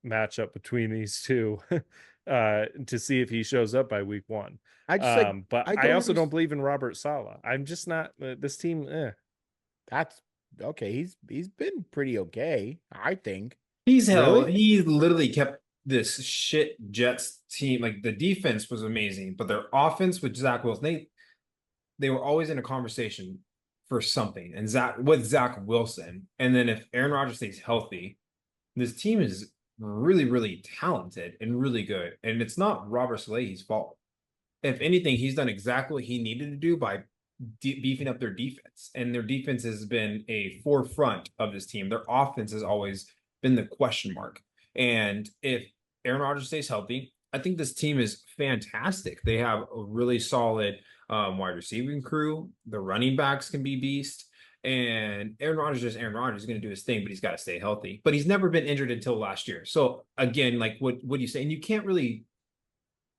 Speaker 3: matchup between these two to see if he shows up by week 1. I also don't believe in Robert Saleh. I'm just not this team.
Speaker 4: That's okay. He's been pretty okay, I think.
Speaker 2: He literally kept this shit Jets team. Like the defense was amazing, but their offense with Zach Wilson, they were always in a conversation for something, and Zach Wilson. And then if Aaron Rodgers stays healthy, this team is really, really talented and really good. And it's not Robert Salehi's fault. If anything, he's done exactly what he needed to do by beefing up their defense. And their defense has been a forefront of this team. Their offense has always been the question mark. And if Aaron Rodgers stays healthy, I think this team is fantastic. They have a really solid wide receiving crew. The running backs can be beast. And Aaron Rodgers is Aaron Rodgers. He's going to do his thing, but he's got to stay healthy. But he's never been injured until last year. So again, like what do you say? And you can't really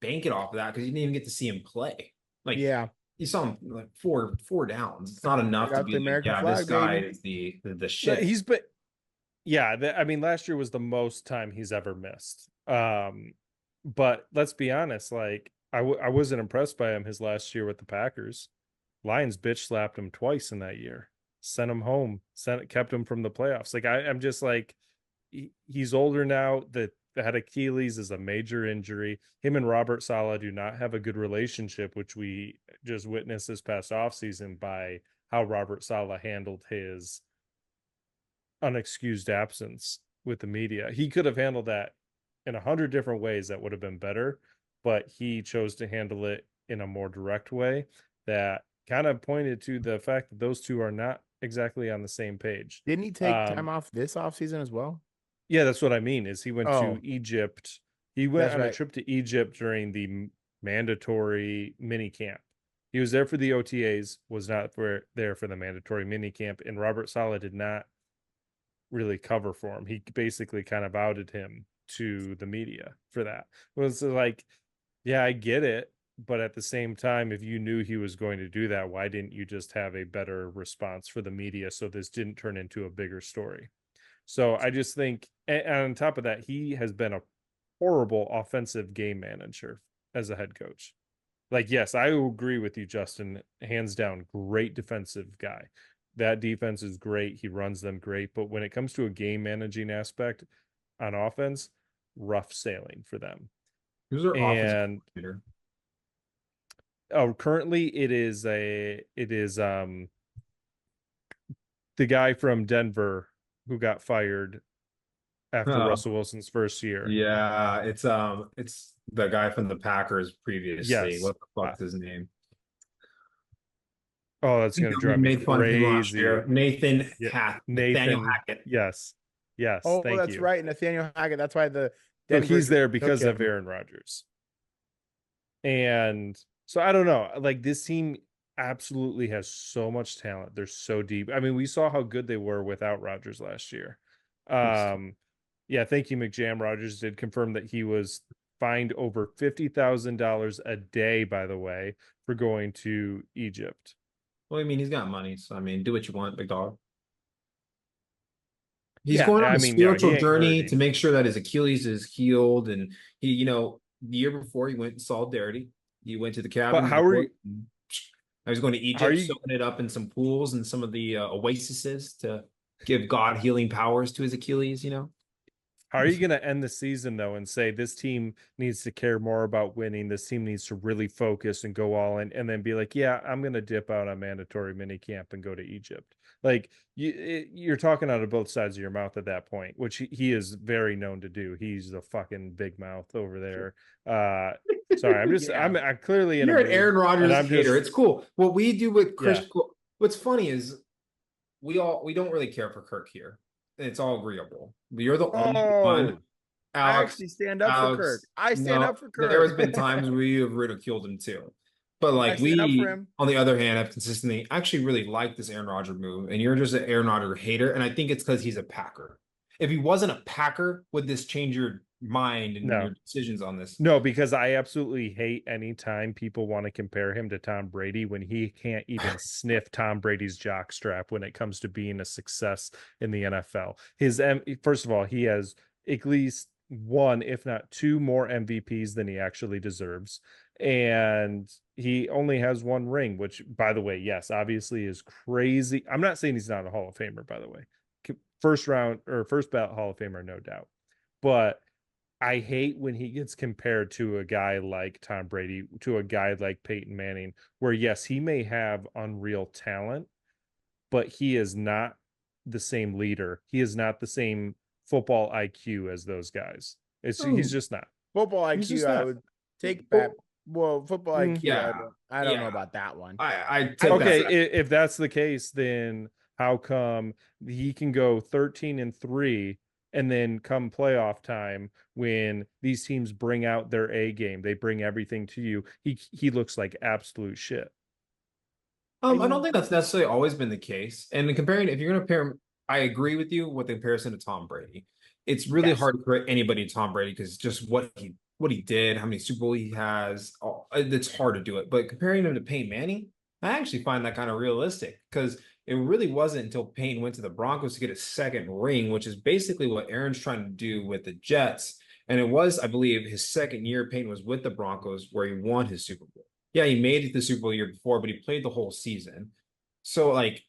Speaker 2: bank it off of that because you didn't even get to see him play. Like,
Speaker 4: Yeah.
Speaker 2: You saw him like four downs. It's not enough to
Speaker 4: Got
Speaker 2: be
Speaker 4: the
Speaker 2: like,
Speaker 4: American
Speaker 2: yeah,
Speaker 4: flag,
Speaker 2: this guy
Speaker 4: baby.
Speaker 2: is the
Speaker 3: Yeah,
Speaker 2: shit.
Speaker 3: he's been, I mean, last year was the most time he's ever missed. But let's be honest, like I wasn't impressed by him his last year with the Packers. Lions bitch slapped him twice in that year, sent him home, kept him from the playoffs. Like I'm just like, he's older now. That Achilles is a major injury. Him and Robert Saleh do not have a good relationship, which we just witnessed this past offseason by how Robert Saleh handled his unexcused absence with the media. He could have handled that in 100 different ways that would have been better, but he chose to handle it in a more direct way that kind of pointed to the fact that those two are not exactly on the same page.
Speaker 4: Didn't he take time off this offseason as well?
Speaker 3: Yeah, that's what I mean. Is he went to
Speaker 4: Oh.
Speaker 3: Egypt? He went
Speaker 4: That's
Speaker 3: on a
Speaker 4: right.
Speaker 3: trip to Egypt during the mandatory mini camp. He was there for the OTAs, was not there for the mandatory mini camp, and Robert Saleh did not really cover for him. He basically kind of outed him to the media for that. It was like, yeah, I get it, but at the same time, if you knew he was going to do that, why didn't you just have a better response for the media so this didn't turn into a bigger story? So I just think, and on top of that, he has been a horrible offensive game manager as a head coach. Like, yes, I agree with you, Justin. Hands down, great defensive guy. That defense is great. He runs them great. But when it comes to a game managing aspect on offense, rough sailing for them.
Speaker 2: Who's their
Speaker 3: And
Speaker 2: offensive coordinator?
Speaker 3: currently it is the guy from Denver who got fired after Russell Wilson's first year.
Speaker 2: Yeah, it's the guy from the Packers previously.
Speaker 3: Yes.
Speaker 2: What the fuck's his name?
Speaker 3: Oh, that's going to drive me
Speaker 2: made fun of him last
Speaker 3: crazy.
Speaker 2: year. Nathaniel Hackett.
Speaker 3: Yes.
Speaker 4: Oh,
Speaker 3: Thank
Speaker 4: that's
Speaker 3: you.
Speaker 4: right. Nathaniel Hackett. That's why
Speaker 3: So
Speaker 4: Denver
Speaker 3: he's there
Speaker 4: took
Speaker 3: because of
Speaker 4: him.
Speaker 3: Aaron Rodgers. And so I don't know. Like, this team absolutely has so much talent. They're so deep. I mean, we saw how good they were without Rodgers last year. Yeah, thank you, McJam. Rodgers did confirm that he was fined over $50,000 a day, by the way, for going to Egypt.
Speaker 2: Well, I mean, he's got money, so I mean, do what you want, big dog. He's going on a
Speaker 3: he
Speaker 2: spiritual
Speaker 3: ain't
Speaker 2: journey
Speaker 3: hurting.
Speaker 2: to make sure that his Achilles is healed, and he, the year before he went in solidarity. He went to the cabin.
Speaker 3: But how are you?
Speaker 2: I was going to Egypt, soaking it up in some pools and some of the oases to give God healing powers to his Achilles.
Speaker 3: How are you going to end the season, though, and say this team needs to care more about winning? This team needs to really focus and go all in, and then be like, yeah, I'm going to dip out on mandatory mini camp and go to Egypt. Like, you're talking out of both sides of your mouth at that point, which he is very known to do. He's the fucking big mouth over there. Sorry, I'm just, I'm clearly
Speaker 2: You're an Aaron Rodgers hater. It's cool. What we do with Chris, what's funny is we don't really care for Kirk here. It's all agreeable. You're the only one. Alex,
Speaker 4: I actually stand up for Kirk. I stand up for Kirk.
Speaker 2: There has been times where you have ridiculed him too. But like we, on the other hand, have consistently actually really liked this Aaron Rodgers move. And you're just an Aaron Rodgers hater. And I think it's because he's a Packer. If he wasn't a Packer, would this change your mind and your decisions on this?
Speaker 3: No, because I absolutely hate any time people want to compare him to Tom Brady when he can't even sniff Tom Brady's jockstrap when it comes to being a success in the NFL. First of all, he has at least one, if not two more MVPs than he actually deserves. And he only has one ring, which, by the way, yes, obviously is crazy. I'm not saying he's not a Hall of Famer, by the way. First ballot Hall of Famer, no doubt. But I hate when he gets compared to a guy like Tom Brady, to a guy like Peyton Manning, where yes, he may have unreal talent, but he is not the same leader. He is not the same football IQ as those guys. He's
Speaker 2: Oh,
Speaker 3: just not.
Speaker 4: Football
Speaker 3: He's
Speaker 4: IQ,
Speaker 3: just
Speaker 4: I
Speaker 3: not.
Speaker 4: would take back. Well, football IQ,
Speaker 2: yeah,
Speaker 4: I don't know
Speaker 2: yeah.
Speaker 4: about that one.
Speaker 2: I
Speaker 4: I
Speaker 2: take
Speaker 4: would
Speaker 3: Okay,
Speaker 2: that.
Speaker 3: if that's the case, then how come he can go 13-3 and then come playoff time when these teams bring out their A game, they bring everything to you. He looks like absolute shit.
Speaker 2: I don't think that's necessarily always been the case. And in comparing, if you're going to compare, I agree with you with the comparison to Tom Brady. It's really
Speaker 4: Yes.
Speaker 2: hard to compare anybody to Tom Brady because just what he did, how many Super Bowl he has, it's hard to do it. But comparing him to Peyton Manning, I actually find that kind of realistic because it really wasn't until Peyton went to the Broncos to get a second ring, which is basically what Aaron's trying to do with the Jets. And it was, I believe, his second year Peyton was with the Broncos where he won his Super Bowl. Yeah, he made it the Super Bowl year before, but he played the whole season. So like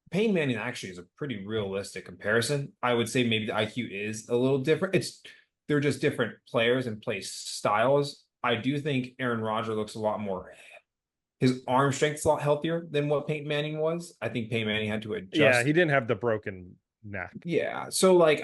Speaker 2: Peyton Manning actually is a pretty realistic comparison. I would say maybe the IQ is a little different. They're just different players and play styles. I do think Aaron Rodgers looks a lot more. His arm strength's a lot healthier than what Peyton Manning was. I think Peyton Manning had to
Speaker 3: Yeah,
Speaker 2: adjust.
Speaker 3: he didn't have the broken neck.
Speaker 2: Yeah, so like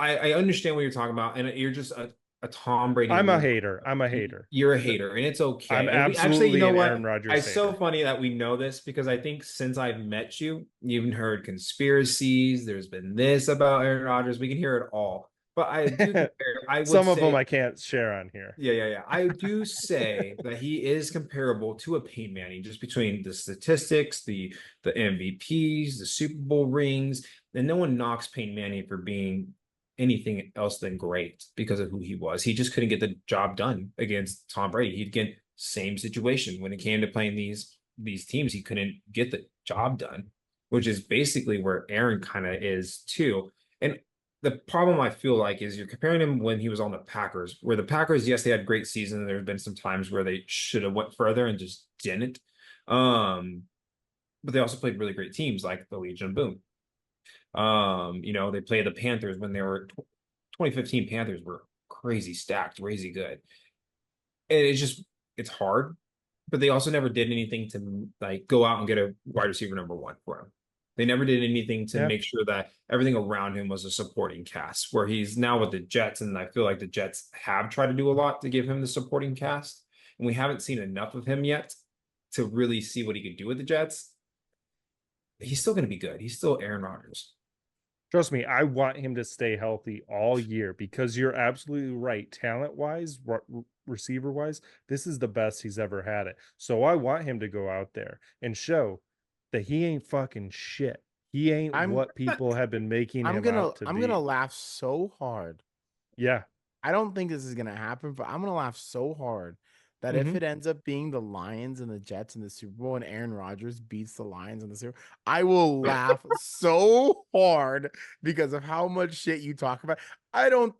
Speaker 2: I understand what you're talking about, and you're just a Tom Brady
Speaker 3: I'm a
Speaker 2: lover.
Speaker 3: hater. I'm a hater.
Speaker 2: You're a hater, and it's okay.
Speaker 3: I'm
Speaker 2: And we actually, you
Speaker 3: absolutely
Speaker 2: know
Speaker 3: an
Speaker 2: what?
Speaker 3: Aaron Rodgers
Speaker 2: It's so
Speaker 3: hater.
Speaker 2: funny that we know this because I think since I've met you, you've heard conspiracies. There's been this about Aaron Rodgers. We can hear it all. But I do compare, I would
Speaker 3: Some of them
Speaker 2: say,
Speaker 3: I can't share on here.
Speaker 2: yeah. I do say that he is comparable to a Peyton Manning, just between the statistics, the MVPs, the Super Bowl rings, and no one knocks Peyton Manning for being anything else than great because of who he was. He just couldn't get the job done against Tom Brady. He'd get same situation when it came to playing these teams. He couldn't get the job done, which is basically where Aaron kind of is too. And the problem I feel like is you're comparing him when he was on the Packers, where the Packers, yes, they had great season. There have been some times where they should have went further and just didn't. But they also played really great teams like the Legion of Boom. They played the Panthers when they were 2015 Panthers were crazy stacked, crazy good. And it's hard, but they also never did anything to like go out and get a wide receiver number one for him. They never did anything to make sure that everything around him was a supporting cast, where he's now with the Jets. And I feel like the Jets have tried to do a lot to give him the supporting cast. And we haven't seen enough of him yet to really see what he could do with the Jets. He's still going to be good. He's still Aaron Rodgers.
Speaker 3: Trust me, I want him to stay healthy all year because you're absolutely right. Talent wise, receiver wise, this is the best he's ever had it. So I want him to go out there and show that he ain't fucking shit. He ain't what people have been making him out to be.
Speaker 4: I'm gonna laugh so hard.
Speaker 3: Yeah.
Speaker 4: I don't think this is gonna happen, but I'm gonna laugh so hard that if it ends up being the Lions and the Jets in the Super Bowl and Aaron Rodgers beats the Lions in the Super Bowl, I will laugh so hard because of how much shit you talk about. I don't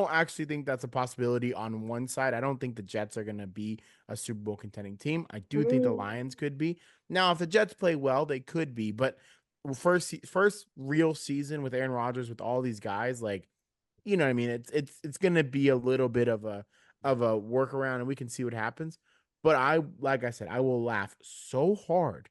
Speaker 4: actually think that's a possibility on one side. I don't think the Jets are gonna be a Super Bowl contending team. I do think the Lions could be. Now, if the Jets play well, they could be, but first real season with Aaron Rodgers with all these guys, like, you know what I mean? It's gonna be a little bit of a workaround, and we can see what happens. But like I said, I will laugh so hard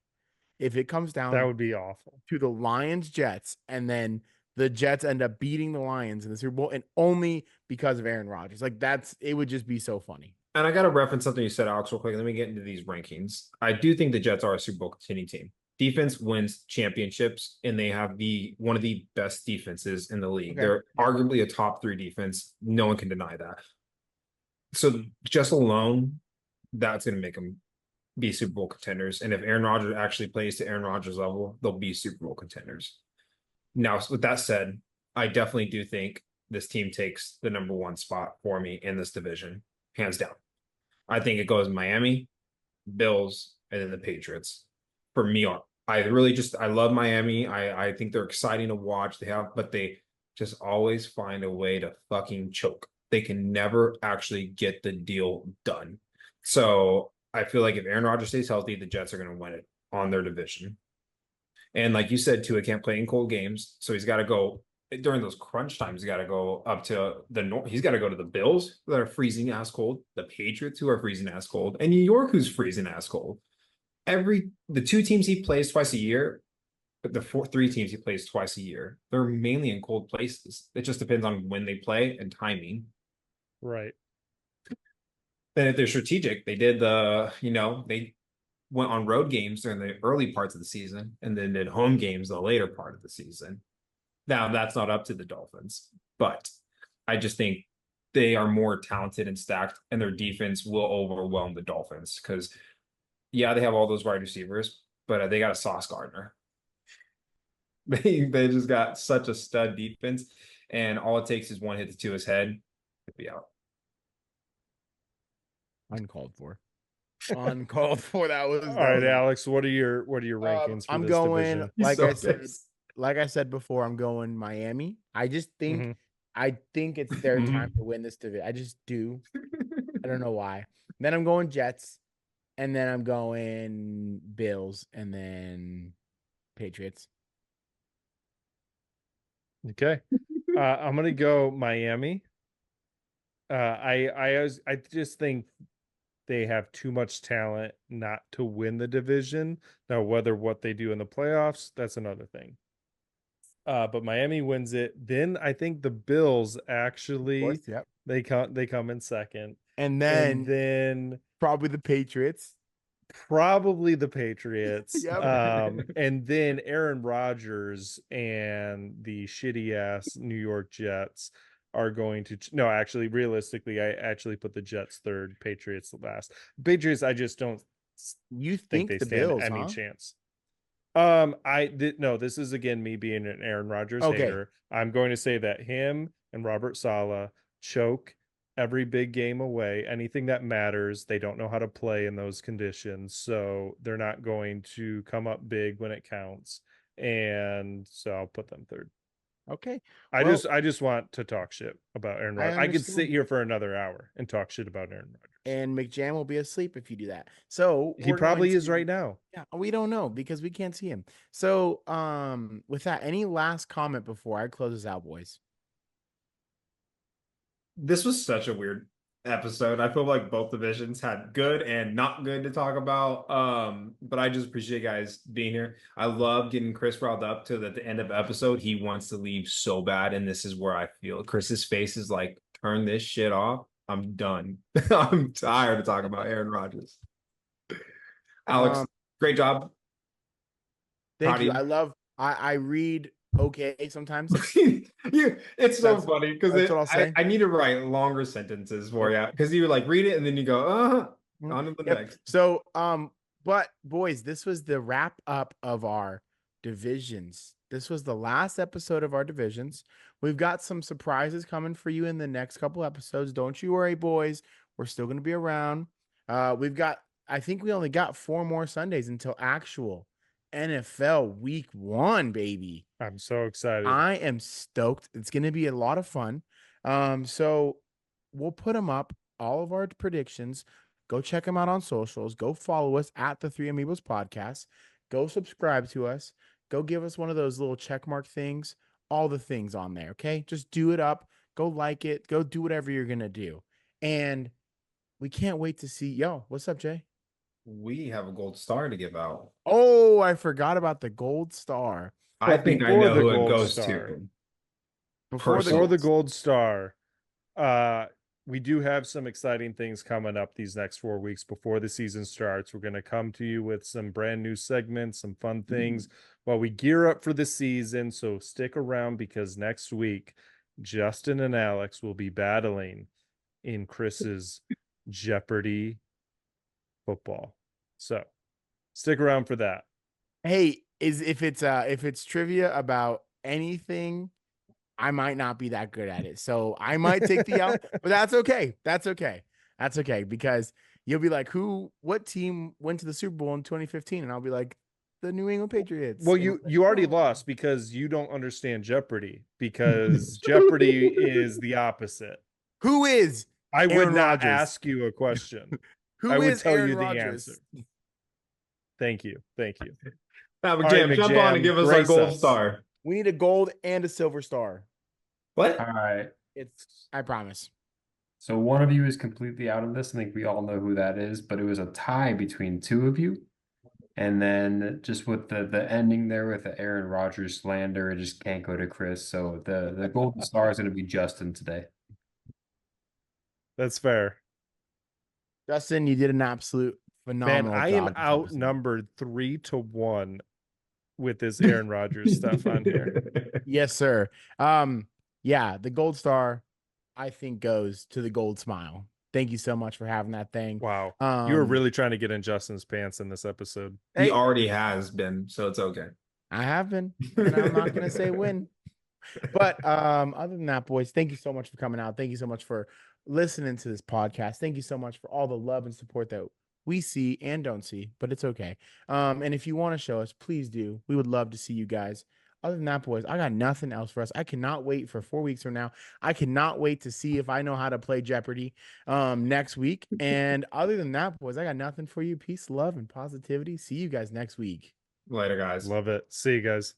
Speaker 4: if it comes
Speaker 3: That
Speaker 4: down
Speaker 3: would be awful.
Speaker 4: to the Lions Jets, and then the Jets end up beating the Lions in the Super Bowl, and only because of Aaron Rodgers. Like it would just be so funny.
Speaker 2: And I got to reference something you said, Alex, real quick. Let me get into these rankings. I do think the Jets are a Super Bowl contending team. Defense wins championships, and they have one of the best defenses in the league.
Speaker 4: Okay.
Speaker 2: They're arguably a top 3 defense. No one can deny that. So just alone, that's going to make them be Super Bowl contenders. And if Aaron Rodgers actually plays to Aaron Rodgers level, they'll be Super Bowl contenders. Now, with that said, I definitely do think this team takes the number 1 spot for me in this division, hands down. I think it goes Miami, Bills, and then the Patriots. For me, I love Miami. I think they're exciting to watch. But they just always find a way to fucking choke. They can never actually get the deal done. So I feel like if Aaron Rodgers stays healthy, the Jets are going to win it on their division. And like you said, too, he can't play in cold games. So he's got to go during those crunch times, he's got to go up to the north. He's got to go to the Bills that are freezing ass cold, the Patriots who are freezing ass cold, and New York who's freezing ass cold. The 2 teams he plays twice a year, but the 3 teams he plays twice a year, they're mainly in cold places. It just depends on when they play and timing.
Speaker 3: Right.
Speaker 2: Then if they're strategic, they did they went on road games during the early parts of the season and then did home games the later part of the season. Now that's not up to the Dolphins, but I just think they are more talented and stacked, and their defense will overwhelm the Dolphins because, yeah, they have all those wide receivers, but they got a Sauce Gardner. They just got such a stud defense, and all it takes is one hit to his head to be out.
Speaker 4: Uncalled for. Uncalled for. That was
Speaker 3: all right, Alex. What are your rankings for
Speaker 4: I'm
Speaker 3: this
Speaker 4: going
Speaker 3: division?
Speaker 4: Like I said before, I'm going Miami. I just think it's their time to win this division. I just do. I don't know why. Then I'm going Jets, and then I'm going Bills, and then Patriots.
Speaker 3: Okay. I'm gonna go Miami. I just think they have too much talent not to win the division. Now, whether what they do in the playoffs, that's another thing. But Miami wins it. Then I think the Bills actually they come in second.
Speaker 4: And then probably the Patriots.
Speaker 3: And then Aaron Rodgers and the shitty ass New York Jets are going to actually realistically I actually put the Jets third, Patriots last. Patriots I just don't
Speaker 4: think they
Speaker 3: the
Speaker 4: stand
Speaker 3: Bills, any chance. This is again me being an Aaron Rodgers hater. I'm going to say that him and Robert Saleh choke every big game away. Anything that matters, they don't know how to play in those conditions, so they're not going to come up big when it counts. And so I'll put them third.
Speaker 4: Okay.
Speaker 3: I just want to talk shit about Aaron Rodgers. I could sit here for another hour and talk shit about Aaron Rodgers.
Speaker 4: And McJam will be asleep if you do that. So
Speaker 3: he probably is right now.
Speaker 4: Yeah, we don't know because we can't see him. So with that, any last comment before I close this out, boys?
Speaker 2: This was such a weird episode. I feel like both divisions had good and not good to talk about. But I just appreciate you guys being here. I love getting Chris riled up to the end of the episode. He wants to leave so bad, and this is where I feel Chris's face is like, turn this shit off. I'm done. I'm tired of talking about Aaron Rodgers. Alex, great job.
Speaker 4: Thank you. I read okay sometimes.
Speaker 2: It's so funny because I need to write longer sentences for you because you like read it and then you go on to the next.
Speaker 4: So but boys, this was the wrap up of our divisions. This was the last episode of our divisions. We've got some surprises coming for you in the next couple episodes. Don't you worry, boys. We're still going to be around. I think we only got 4 more Sundays until actual NFL week 1, baby.
Speaker 3: I'm so excited.
Speaker 4: I am stoked. It's going to be a lot of fun. So we'll put them up, all of our predictions. Go check them out on socials. Go follow us at the 3 Amigos Podcast. Go subscribe to us. Go give us one of those little check mark things. All the things on there, okay? Just do it up. Go like it. Go do whatever you're going to do. And we can't wait to see. Yo, what's up, Jay?
Speaker 2: We have a gold star to give out.
Speaker 4: Oh, I forgot about the gold star.
Speaker 2: I think I know who it goes to.
Speaker 3: Before the gold star, we do have some exciting things coming up these next 4 weeks before the season starts. We're going to come to you with some brand new segments, some fun things while we gear up for the season. So stick around because next week, Justin and Alex will be battling in Chris's Jeopardy football. So stick around for that.
Speaker 4: Hey, if it's trivia about anything, I might not be that good at it. So I might take the L, but that's okay. That's okay because you'll be like, what team went to the Super Bowl in 2015? And I'll be like, the New England Patriots.
Speaker 3: Well, you already lost because you don't understand Jeopardy, because Jeopardy is the opposite.
Speaker 4: Who is
Speaker 3: I
Speaker 4: Aaron
Speaker 3: would not
Speaker 4: Rodgers?
Speaker 3: Ask you a question.
Speaker 4: I would tell
Speaker 3: Aaron
Speaker 4: you the
Speaker 3: Rodgers? Answer. Thank you.
Speaker 2: Now, McJam, jump on and give us our gold star.
Speaker 4: We need a gold and a silver star.
Speaker 2: What?
Speaker 5: All right.
Speaker 4: I promise.
Speaker 5: So one of you is completely out of this. I think we all know who that is, but it was a tie between two of you. And then just with the ending there with the Aaron Rodgers slander, it just can't go to Chris. So the golden star is going to be Justin today.
Speaker 3: That's fair.
Speaker 4: Justin, you did an absolute
Speaker 3: Man,
Speaker 4: phenomenal
Speaker 3: I
Speaker 4: job.
Speaker 3: am outnumbered 3-1 with this Aaron Rodgers stuff on here.
Speaker 4: Yes, sir. Yeah, the gold star, I think, goes to the gold smile. Thank you so much for having that thing.
Speaker 3: Wow. You were really trying to get in Justin's pants in this episode.
Speaker 2: He already has been, so it's okay.
Speaker 4: I have been, and I'm not gonna say when. But other than that, boys, thank you so much for coming out. Thank you so much for listening to this podcast. Thank you so much for all the love and support that we see and don't see, but it's okay. And if you want to show us, please do. We would love to see you guys. Other than that, boys, I got nothing else for us. I cannot wait for 4 weeks from now. I cannot wait to see if I know how to play Jeopardy next week. And other than that, boys, I got nothing for you. Peace, love, and positivity. See you guys next week.
Speaker 2: Later, guys.
Speaker 3: Love it. See you guys.